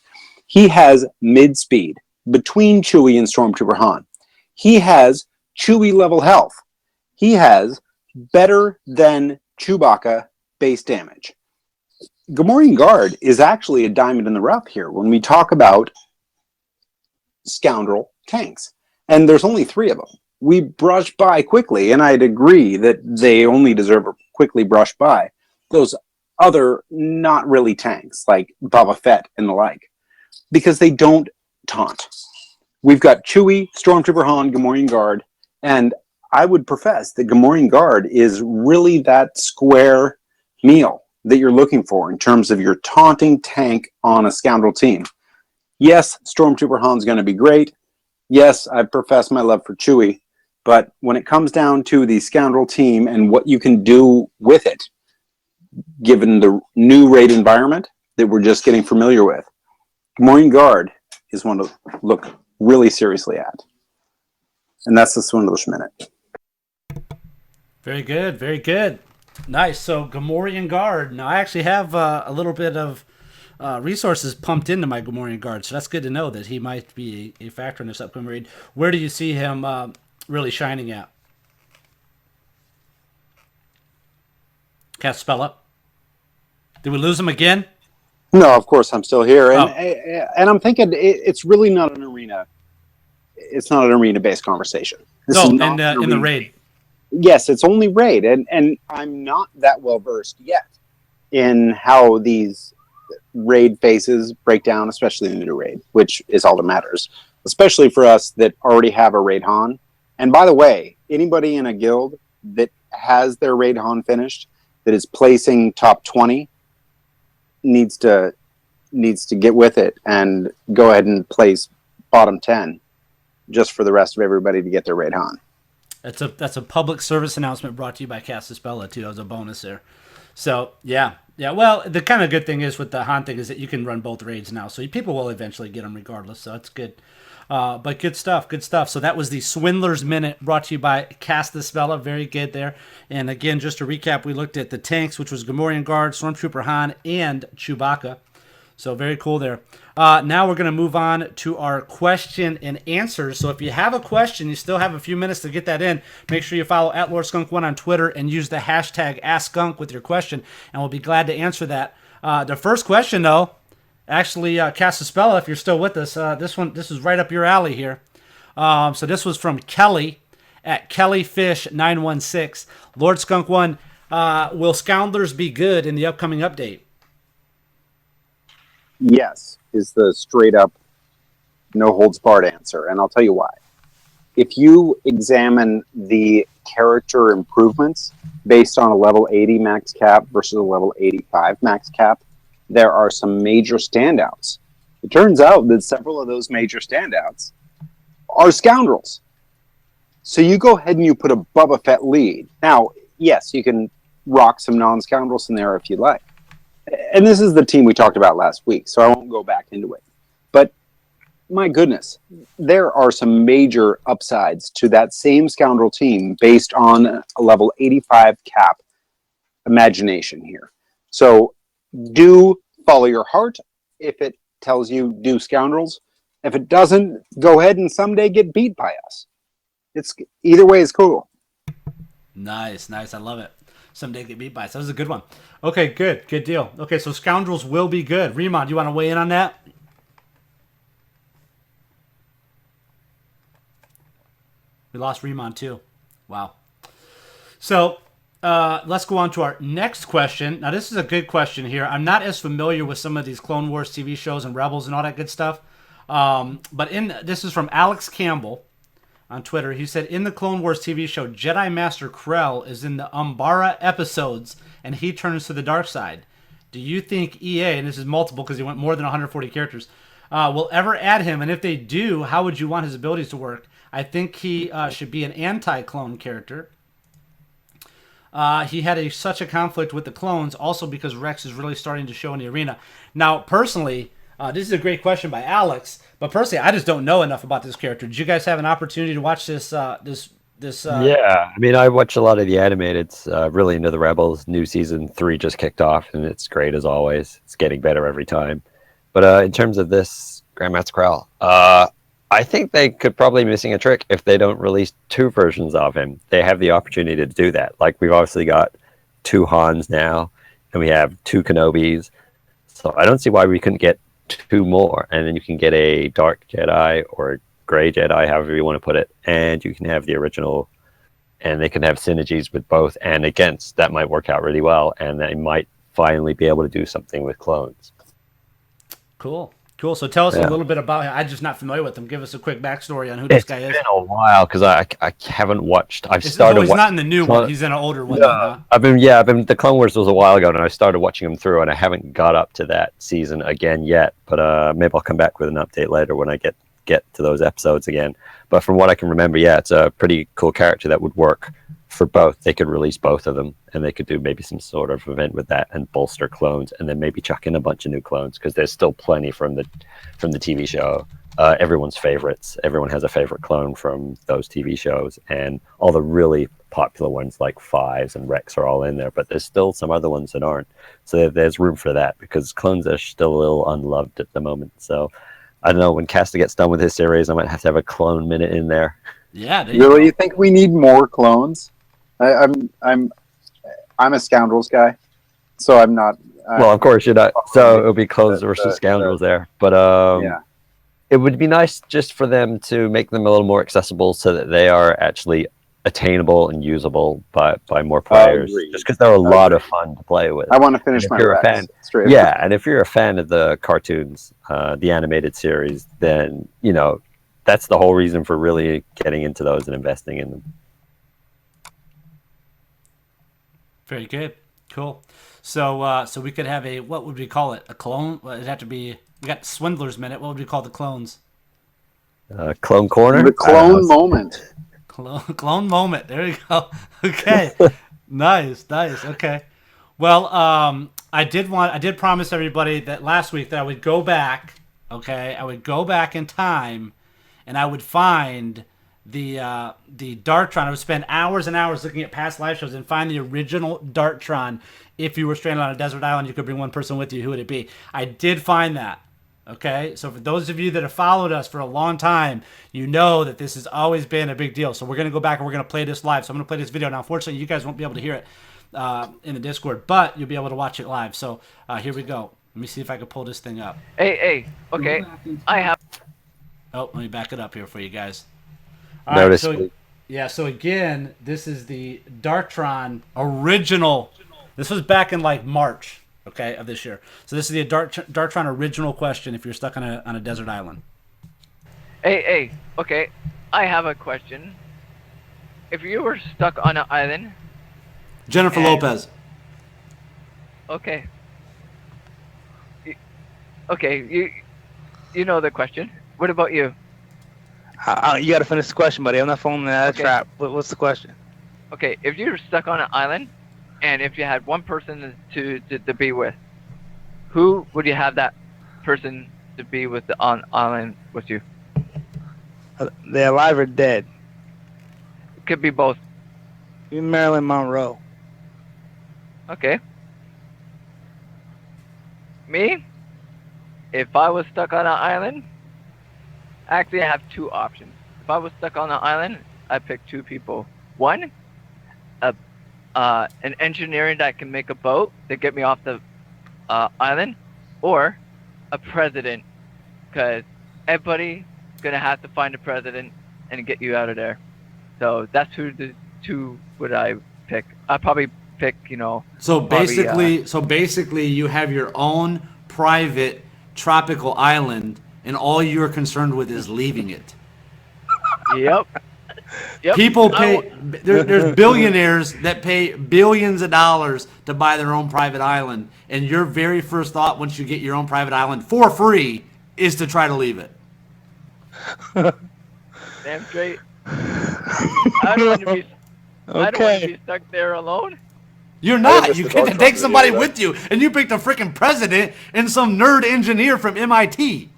He has mid-speed between Chewie and Stormtrooper Han. He has Chewie level health. He has better than Chewbacca base damage. Gamorrean Guard is actually a diamond in the rough here when we talk about scoundrel tanks. And there's only 3 of them. We brush by quickly, and I'd agree that they only deserve a quickly brush by those other not really tanks like Boba Fett and the like, because they don't taunt. We've got Chewie, Stormtrooper Han, Gamorrean Guard, and I would profess that Gamorrean Guard is really that square meal that you're looking for in terms of your taunting tank on a scoundrel team. Yes, Stormtrooper Han's going to be great. Yes, I profess my love for Chewie, but when it comes down to the scoundrel team and what you can do with it, given the new raid environment that we're just getting familiar with, Gamorrean Guard is one to look really seriously at. And that's the Swindler's Minute. Very good, very good. Nice. So Gamorrean Guard. Now I actually have a little bit of resources pumped into my Gamorrean Guard, so that's good to know that he might be a factor in this upcoming raid. Where do you see him really shining at? Cast spell up. Did we lose him again? No, of course I'm still here, Oh. and I'm thinking it's really not an arena. It's not an arena-based conversation. This is No, not in the raid. Yes, it's only raid, and I'm not that well versed yet in how these raid phases break down, especially in the new raid, which is all that matters, especially for us that already have a raid Han. And by the way, anybody in a guild that has their raid Han finished, that is placing top 20, needs to get with it and go ahead and place bottom 10, just for the rest of everybody to get their raid Han. That's a public service announcement brought to you by Castaspella too, as a bonus there. So yeah. Well, the kind of good thing is with the Han thing is that you can run both raids now, so people will eventually get them regardless. So that's good. But good stuff. So that was the Swindler's Minute brought to you by Castaspella. Very good there. And again, just to recap, we looked at the tanks, which was Gamorrean Guard, Stormtrooper Han, and Chewbacca. So very cool there. Now we're going to move on to our question and answers. So if you have a question, you still have a few minutes to get that in. Make sure you follow @LordSkunk1 on Twitter and use the hashtag AskSkunk with your question, and we'll be glad to answer that. The first question, though, actually, Castaspella, if you're still with us, this is right up your alley here. So this was from Kelly at KellyFish916. Lord Skunk 1, will Scoundrels be good in the upcoming update? Yes, is the straight up, no holds barred answer. And I'll tell you why. If you examine the character improvements based on a level 80 max cap versus a level 85 max cap, there are some major standouts. It turns out that several of those major standouts are Scoundrels. So you go ahead and you put a Boba Fett lead. Now, yes, you can rock some non-Scoundrels in there if you like. And this is the team we talked about last week, so I won't go back into it. But my goodness, there are some major upsides to that same Scoundrel team based on a level 85 cap imagination here. So do follow your heart if it tells you do Scoundrels. If it doesn't, go ahead and someday get beat by us. It's either way is cool. Nice. I love it. Someday get beat by us. That was a good one. Okay, good deal. Okay, so Scoundrels will be good. Remon, do you want to weigh in on that? We lost Remon too. Wow. So let's go on to our next question. Now, this is a good question here. I'm not as familiar with some of these Clone Wars TV shows and Rebels and all that good stuff. But this is from Alex Campbell on Twitter. He said, in the Clone Wars TV show, Jedi Master Krell is in the Umbara episodes, and he turns to the dark side. Do you think EA, and this is multiple because he went more than 140 characters, will ever add him? And if they do, how would you want his abilities to work? I think he should be an anti-clone character. He had such a conflict with the clones, also because Rex is really starting to show in the arena. Now, personally, this is a great question by Alex, but personally, I just don't know enough about this character. Did you guys have an opportunity to watch this? Yeah, I mean, I watch a lot of the animated. Really into the Rebels. New season 3 just kicked off, and it's great as always. It's getting better every time. But in terms of this Grandmaster Krell, I think they could probably be missing a trick if they don't release 2 versions of him. They have the opportunity to do that. Like, we've obviously got 2 Hans now, and we have 2 Kenobis. So I don't see why we couldn't get 2 more, and then you can get a Dark Jedi or a Gray Jedi, however you want to put it, and you can have the original, and they can have synergies with both and against. That might work out really well, and they might finally be able to do something with clones. Cool. So tell us a little bit about him. I'm just not familiar with him. Give us a quick backstory on who this guy is. It's been a while because I haven't watched. He's not in the new one. He's in an older one. No, I've been. The Clone Wars was a while ago, and I started watching them through, and I haven't got up to that season again yet. But maybe I'll come back with an update later when I get to those episodes again. But from what I can remember, it's a pretty cool character that would work for both. They could release both of them, and they could do maybe some sort of event with that and bolster clones, and then maybe chuck in a bunch of new clones because there's still plenty from the TV show. Everyone's favorites. Everyone has a favorite clone from those TV shows, and all the really popular ones like Fives and Rex are all in there, but there's still some other ones that aren't. So there's room for that because clones are still a little unloved at the moment. So I don't know, when Casta gets done with his series, I might have to have a clone minute in there. Yeah. Really, you think we need more clones? I'm a Scoundrels guy. So I'm not. Well, of course you're not. So it'll be clones versus scoundrels there. But yeah. it would be nice just for them to make them a little more accessible so that they are actually attainable and usable by more players. Just because they're a lot of fun to play with. I want to finish my Rex. Yeah, and if you're a fan of the cartoons, the animated series, then that's the whole reason for really getting into those and investing in them. Very good. Cool. So so we could have what would we call it? A clone? Well, it'd have to be. We got Swindler's Minute. What would we call the clones? Clone Corner. The clone moment. Clone moment. There you go. Okay. Nice. Okay. Well, I did promise everybody that last week that I would go back. Okay, I would go back in time, and I would find the Darktron. I would spend hours and hours looking at past live shows and find the original Darktron. If you were stranded on a desert island, you could bring one person with you. Who would it be? I did find that. Okay, so for those of you that have followed us for a long time, you know that this has always been a big deal. So we're going to go back and we're going to play this live. So I'm going to play this video. Now, unfortunately, you guys won't be able to hear it in the Discord, but you'll be able to watch it live. So here we go. Let me see if I can pull this thing up. Hey, okay. I have... Oh, let me back it up here for you guys. All right, so, so again, this is the Darktron original. This was back in like March, okay, of this year. So this is the Darktron original question if you're stuck on a desert island. Hey, okay. I have a question. If you were stuck on an island... Jennifer Lopez. Okay. Okay, you know the question. What about you? You got to finish the question, buddy. I'm not falling in that trap. What's the question? Okay, if you were stuck on an island, and if you had one person to be with, who would you have that person to be with on island with you? They're alive or dead? It could be both. Marilyn Monroe. Okay. Me? If I was stuck on an island, actually I have two options. If I was stuck on an island, I'd pick two people. One, an engineer that can make a boat to get me off the island, or a president, because everybody's gonna have to find a president and get you out of there. So that's who the two would I pick. I'd probably pick, So basically, you have your own private tropical island, and all you're concerned with is leaving it. Yep. People pay. There's billionaires that pay billions of dollars to buy their own private island, and your very first thought once you get your own private island for free is to try to leave it. Damn straight. I don't want to be stuck there alone. You're not. You get to take somebody with you, and you picked a freaking president and some nerd engineer from MIT.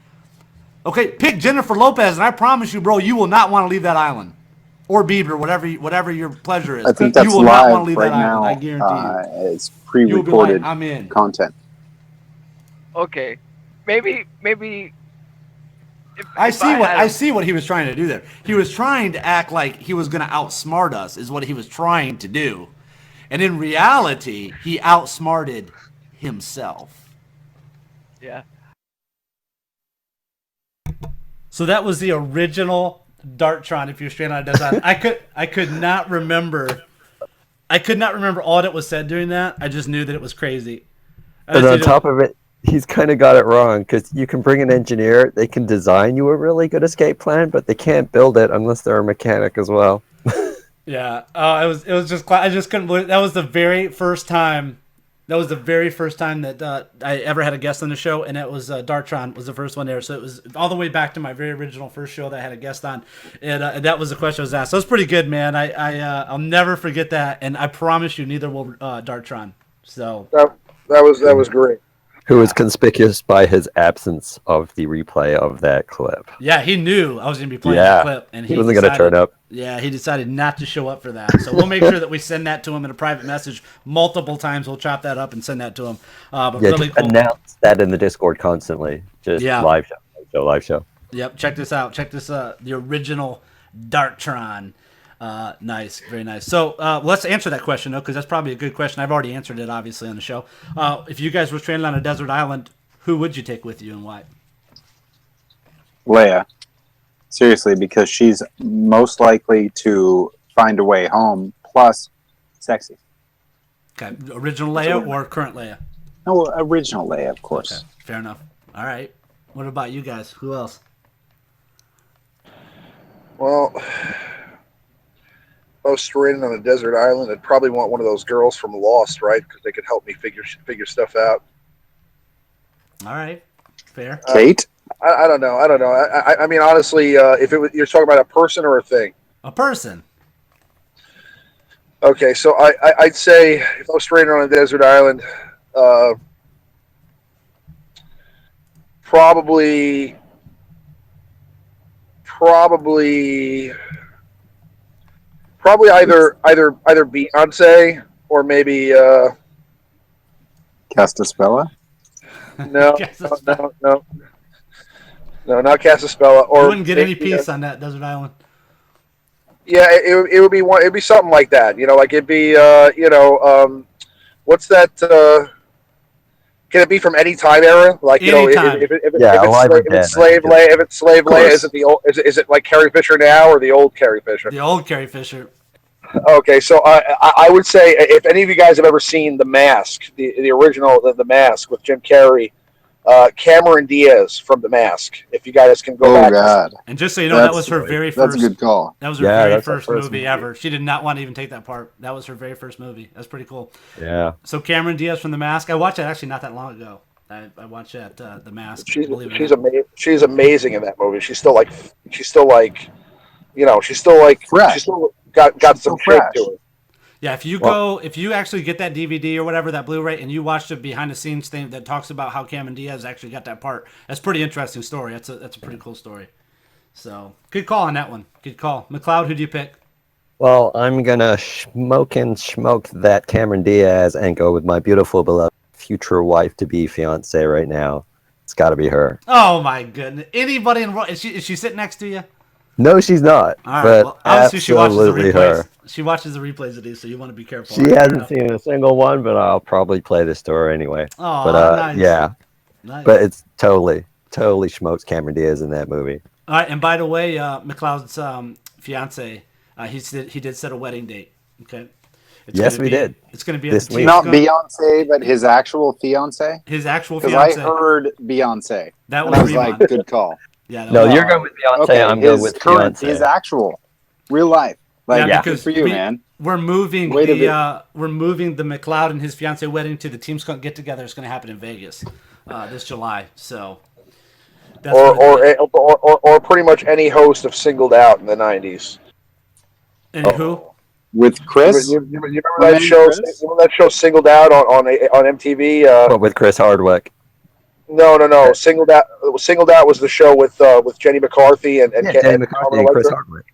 Okay, pick Jennifer Lopez, and I promise you, bro, you will not want to leave that island. Or Bieber, whatever your pleasure is. I think that's you will not want to live leave right that now. island. I guarantee you. It's pre-recorded I'm in. content. Okay, maybe. I see what he was trying to do there. He was trying to act like he was going to outsmart us, is what he was trying to do. And in reality, he outsmarted himself. Yeah. So that was the original Darktron. If you're stranded on a desert island, I could not remember. I could not remember all that was said during that. I just knew that it was crazy. And on top of it, he's kind of got it wrong, because you can bring an engineer. They can design you a really good escape plan, but they can't build it unless they're a mechanic as well. Yeah. It was just. I just couldn't believe. That was the very first time. That was the very first time that I ever had a guest on the show, and it was Darktron was the first one there. So it was all the way back to my very original first show that I had a guest on, and that was the question I was asked. So it's pretty good, man. I'll never forget that, and I promise you, neither will Darktron. So that was great. Who was conspicuous by his absence of the replay of that clip. Yeah, he knew I was going to be playing that clip, and he wasn't going to turn up. Yeah, he decided not to show up for that. So we'll make sure that we send that to him in a private message multiple times. We'll chop that up and send that to him. But really just cool. Announce that in the Discord constantly. Just live show. Yep, check this out. Check this the original Darktron. Nice, very nice. So let's answer that question, though, because that's probably a good question. I've already answered it, obviously, on the show. If you guys were stranded on a desert island, who would you take with you and why? Leia. Seriously, because she's most likely to find a way home, plus sexy. Okay, original Leia or current Leia? No, original Leia, of course. Okay, fair enough. All right. What about you guys? Who else? Well, if I was stranded on a desert island, I'd probably want one of those girls from Lost, right? Because they could help me figure stuff out. All right, fair. Kate? I don't know. I mean, honestly, if you're talking about a person or a thing. A person. Okay, so I'd say if I was stranded on a desert island, probably either Beyonce or maybe Castaspella? no, not Castaspella. Or you wouldn't get any peace on that desert island. Yeah, it would be one. It'd be something like that. Like it'd be what's that? Can it be from any time era? Like Anytime. if it's slave Leia, is it the old? Is it like Carrie Fisher now or the old Carrie Fisher? The old Carrie Fisher. Okay, so I would say if any of you guys have ever seen The Mask, the original The Mask with Jim Carrey, Cameron Diaz from The Mask. If you guys can go back. Oh God! And just so you know, that was her very first. That's a good call. That was her very first movie ever. She did not want to even take that part. That was her very first movie. That's pretty cool. Yeah. So Cameron Diaz from The Mask. I watched that actually not that long ago. I watched that The Mask. She's amazing in that movie. She's still like fresh. She's still got some shape to her. Yeah, if you actually get that DVD or whatever, that Blu-ray, and you watch the behind the scenes thing that talks about how Cameron Diaz actually got that part, that's a pretty interesting story. That's a pretty cool story. So good call on that one. Good call. McLeod, who do you pick? Well, I'm gonna smoke that Cameron Diaz and go with my beautiful beloved future wife to be fiance right now. It's got to be her. Oh my goodness! Anybody in is she sitting next to you? No, she's not. All right. But Well, obviously she watches the replays. her. She watches the replays of these, so you want to be careful. She hasn't seen a single one, but I'll probably play this to her anyway. Oh, but nice. yeah. Nice. But it's totally smokes Cameron Diaz in that movie. All right, and by the way, McLeod's fiance, he did set a wedding date. Okay. Yes, we did. It's going to be this week. Not Beyonce, but his actual fiance. His actual Because fiance. I heard Beyonce. That and I was like, good call. Yeah. No, you're going with Beyonce. Okay, I'm going with current, Beyonce. his actual, real life. Like, yeah, good for you, man. We're moving Way to we're moving the McLeod and his fiance wedding to the Team Skunk get together. It's going to happen in Vegas this July. So. That's or pretty much any host of Singled Out in the '90s. And who? With Chris? You remember that show? Chris? Remember that show Singled Out on MTV? But with Chris Hardwick. No. Singled Out was the show with Jenny McCarthy and Jenny McCarthy and Chris Hardwick.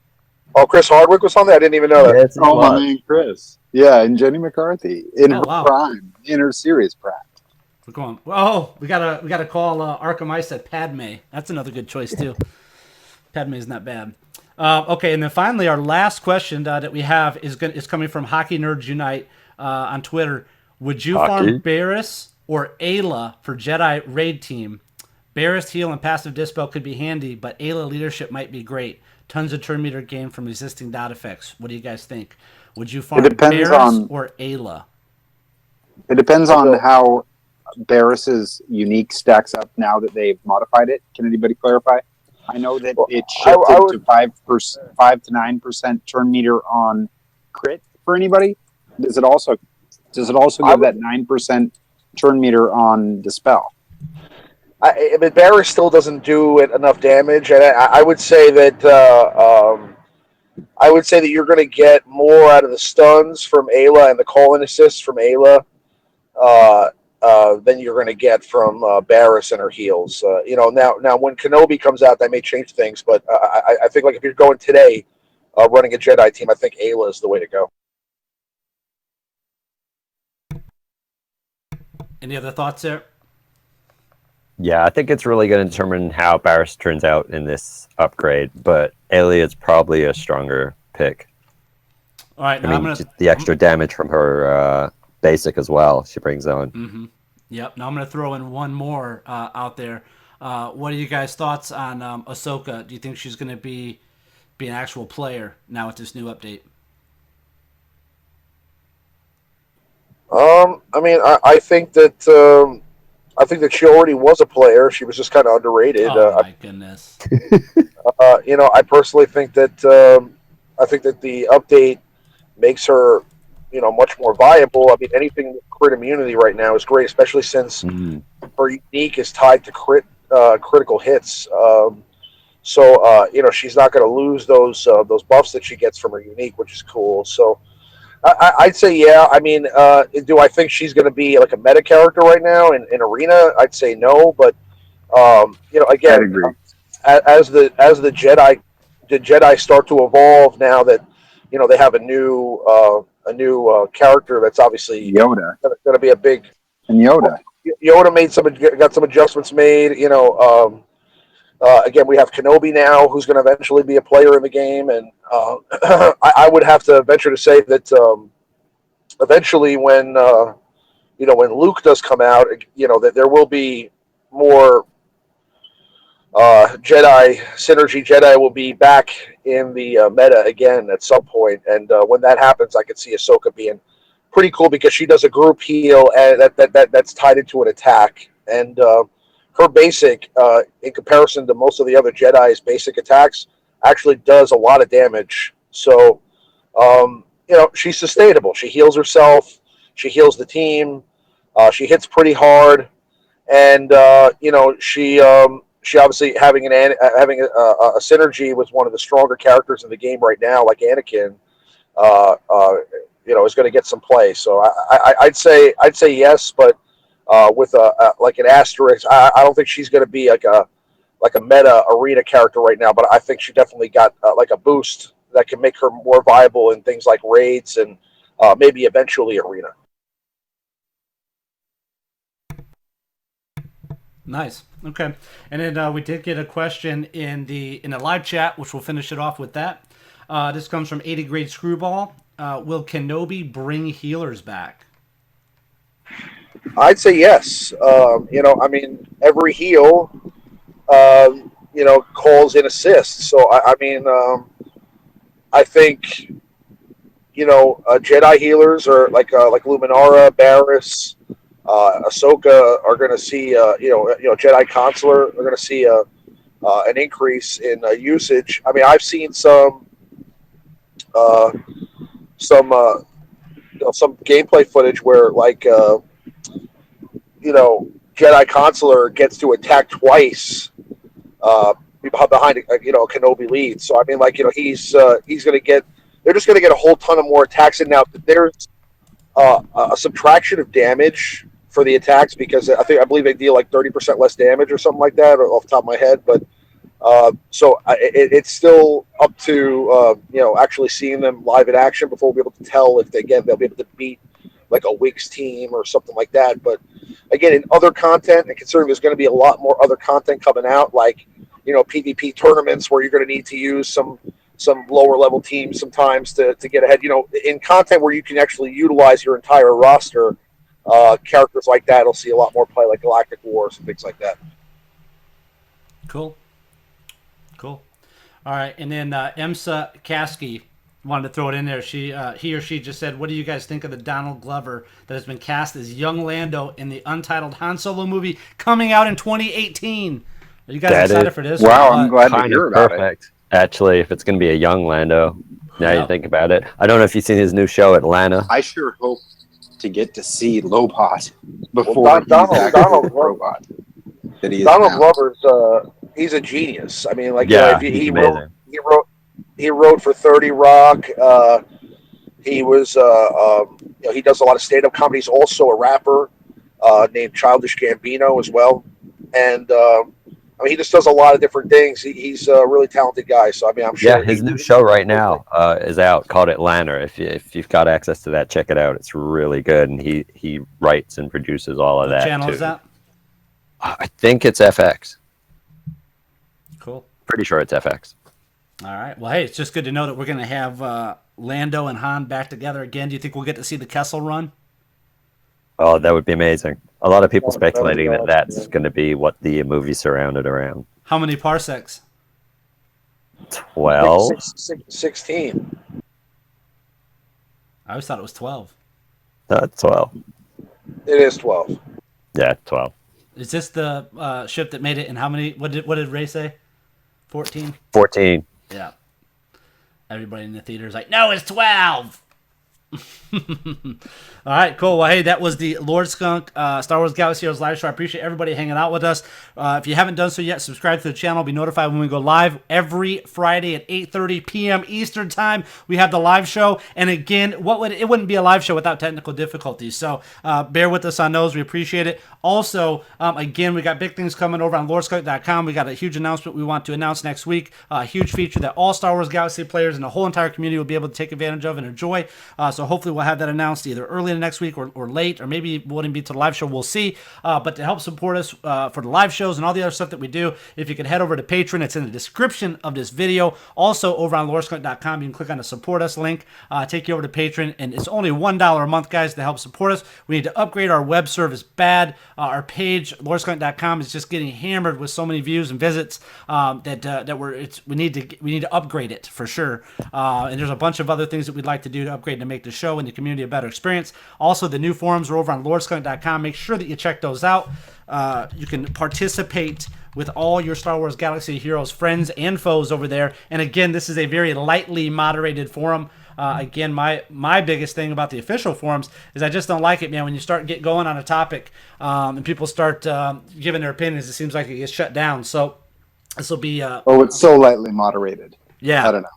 Oh, Chris Hardwick was on there? I didn't even know that. Yes, my man, Chris. Yeah, and Jenny McCarthy in her prime, in her serious prime. We're going. Oh, we gotta call Arkham Ice at Padme. That's another good choice too. Padme is not bad. Okay, and then finally, our last question that we have is coming from Hockey Nerds Unite on Twitter. Would you farm Barris or Ayla for Jedi raid team? Barris heal and passive dispel could be handy, but Ayla leadership might be great. Tons of turn meter gain from existing dot effects. What do you guys think? Would you farm Barris or Ayla? It depends on how Barris's unique stacks up now that they've modified it. Can anybody clarify? I know that it shifted to 5 to 9% turn meter on crit for anybody. Does it also give that 9% turn meter on dispel? But Barris still doesn't do enough damage, and I would say that you're going to get more out of the stuns from Ayla and the call-in assists from Ayla than you're going to get from Barris and her heals. Now when Kenobi comes out, that may change things, but I think like if you're going today, running a Jedi team, I think Ayla is the way to go. Any other thoughts there? Yeah, I think it's really going to determine how Barris turns out in this upgrade, but Ayla is probably a stronger pick. All right, now I mean, just the extra damage from her basic as well. She brings on. Mm-hmm. Yep. Now I'm going to throw in one more out there. What are you guys' thoughts on Ahsoka? Do you think she's going to be an actual player now with this new update? I mean, I think that she already was a player. She was just kind of underrated. Oh my goodness. I personally think that the update makes her, much more viable. I mean, anything with crit immunity right now is great, especially since her unique is tied to critical hits. She's not going to lose those buffs that she gets from her unique, which is cool. So I'd say, yeah. I mean, do I think she's going to be like a meta character right now in Arena? I'd say no, but I'd again, agree. as the Jedi start to evolve now that they have a new character that's obviously Yoda going to be a big. and Yoda. Yoda got some adjustments made. Again, we have Kenobi now, who's going to eventually be a player in the game, and I would have to venture to say that eventually, when Luke does come out, that there will be more Jedi synergy. Jedi will be back in the meta again at some point, and when that happens, I could see Ahsoka being pretty cool because she does a group heal and that's tied into an attack, and her basic, in comparison to most of the other Jedi's basic attacks, actually does a lot of damage. So, she's sustainable. She heals herself. She heals the team. She hits pretty hard, and she obviously having a synergy with one of the stronger characters in the game right now, like Anakin. Is going to get some play. So I'd say yes, but with like an asterisk. I don't think she's going to be like a meta arena character right now, but I think she definitely got like a boost that can make her more viable in things like raids and maybe eventually arena. Nice. Okay. And then we did get a question in the live chat, which we'll finish it off with that. This comes from 80 Grade Screwball. Will Kenobi bring healers back? I'd say yes. I mean, every heal, calls in assists. So I think Jedi healers are like Luminara, Barriss, Ahsoka are going to see Jedi Consular are going to see an increase in usage. I mean, I've seen some gameplay footage where Jedi Consular gets to attack twice behind a Kenobi lead. So I mean, he's going to get. They're just going to get a whole ton of more attacks in now. There's a subtraction of damage for the attacks because I believe they deal like 30% less damage or something like that, off the top of my head. But it's still up to actually seeing them live in action before we'll be able to tell if they'll be able to beat like a Wix team or something like that. But again, in other content, and considering there's going to be a lot more other content coming out, like PvP tournaments where you're going to need to use some lower level teams sometimes to get ahead. In content where you can actually utilize your entire roster, characters like that will see a lot more play, like Galactic Wars and things like that. Cool. All right, and then Emsa Kasky wanted to throw it in there. He or she just said, "What do you guys think of the Donald Glover that has been cast as young Lando in the untitled Han Solo movie coming out in 2018?" Are you guys excited for this? Wow, I'm glad to hear about perfect. Actually, if it's going to be a young Lando, now you think about it. I don't know if you've seen his new show, Atlanta. I sure hope to get to see Lobot before Donald robot. Donald Glover's he's a genius. I mean, he wrote for 30 Rock. He was he does a lot of stand-up comedy. He's also a rapper named Childish Gambino as well, and he just does a lot of different things. He's a really talented guy. So I'm sure. Yeah, his new show right now is out called Atlanta. If you've got access to that, check it out. It's really good, and he writes and produces all of that. What channel too. is that? I think it's FX. Cool. Pretty sure it's FX. All right. Well, hey, it's just good to know that we're going to have Lando and Han back together again? Do you think we'll get to see the Kessel Run? Oh, that would be amazing. A lot of people That would be speculating that awesome, that's yeah. going to be what the movie surrounded around. How many parsecs? 12? 16. I always thought it was 12. 12. It is 12. Yeah, 12. Is this the ship that made it? And how many? What did Ray say? 14. 14. Yeah. Everybody in the theater is like, no, it's 12. All right, cool. Well, hey, that was the Lord Skunk Star Wars Galaxy Heroes live show. I appreciate everybody hanging out with us. If you haven't done so yet, subscribe to the channel. Be notified when we go live every Friday at 8:30 p.m. Eastern time. We have the live show, and again, it wouldn't be a live show without technical difficulties. So bear with us on those. We appreciate it. Also, again, we got big things coming over on LordSkunk.com. We got a huge announcement we want to announce next week. A huge feature that all Star Wars Galaxy players and the whole entire community will be able to take advantage of and enjoy. So hopefully we'll have that announced either early in the next week or late, or maybe it wouldn't be to the live show. We'll see. But to help support us for the live shows and all the other stuff that we do, if you could head over to Patreon, it's in the description of this video. Also over on LordSkunk.com, you can click on the support us link, take you over to Patreon, and it's only $1 a month, guys, to help support us. We need to upgrade our web service bad. Our page, LordSkunk.com, is just getting hammered with so many views and visits we need to upgrade it for sure. And there's a bunch of other things that we'd like to do to upgrade to make the show and the community a better experience. Also, the new forums are over on LordSkunk.com. Make sure that you check those out. You can participate with all your Star Wars Galaxy Heroes friends and foes over there. And again, this is a very lightly moderated forum. Again, my biggest thing about the official forums is I just don't like it, man. When you start get going on a topic and people start giving their opinions, it seems like it gets shut down. So this will be. It's so lightly moderated. Yeah. I don't know.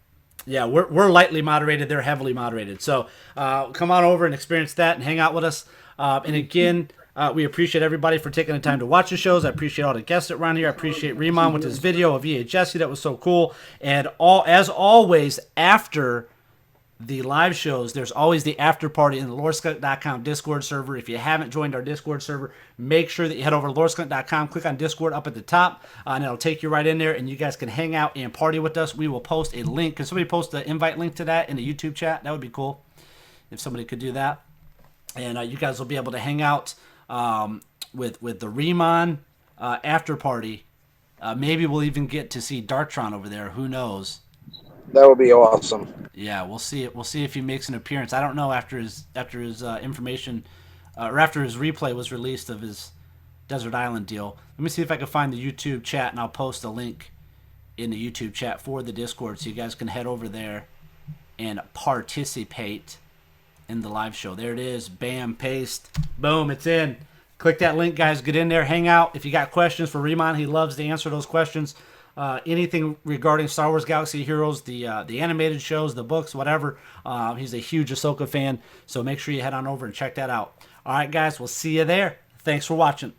Yeah, we're lightly moderated. They're heavily moderated. So come on over and experience that and hang out with us. And again, we appreciate everybody for taking the time to watch the shows. I appreciate all the guests that were on here. I appreciate Remon with his video of EHSU. That was so cool. And as always, after the live shows, there's always the after party in the LordSkunk.com Discord server. If you haven't joined our Discord server, make sure that you head over to LordSkunk.com, click on Discord up at the top, and it'll take you right in there, and you guys can hang out and party with us. We will post a link. Can somebody post the invite link to that in the YouTube chat? That would be cool if somebody could do that. And you guys will be able to hang out with the Remon after party. Maybe we'll even get to see Darktron over there. Who knows? That would be awesome. Yeah, we'll see it. We'll see if he makes an appearance. I don't know after his information or after his replay was released of his Desert Island deal. Let me see if I can find the YouTube chat, and I'll post a link in the YouTube chat for the Discord so you guys can head over there and participate in the live show. There it is. Bam, paste. Boom, it's in. Click that link, guys. Get in there, hang out. If you got questions for Remon, he loves to answer those questions. Anything regarding Star Wars Galaxy Heroes, the animated shows, the books, whatever. He's a huge Ahsoka fan, so make sure you head on over and check that out. All right, guys, we'll see you there. Thanks for watching.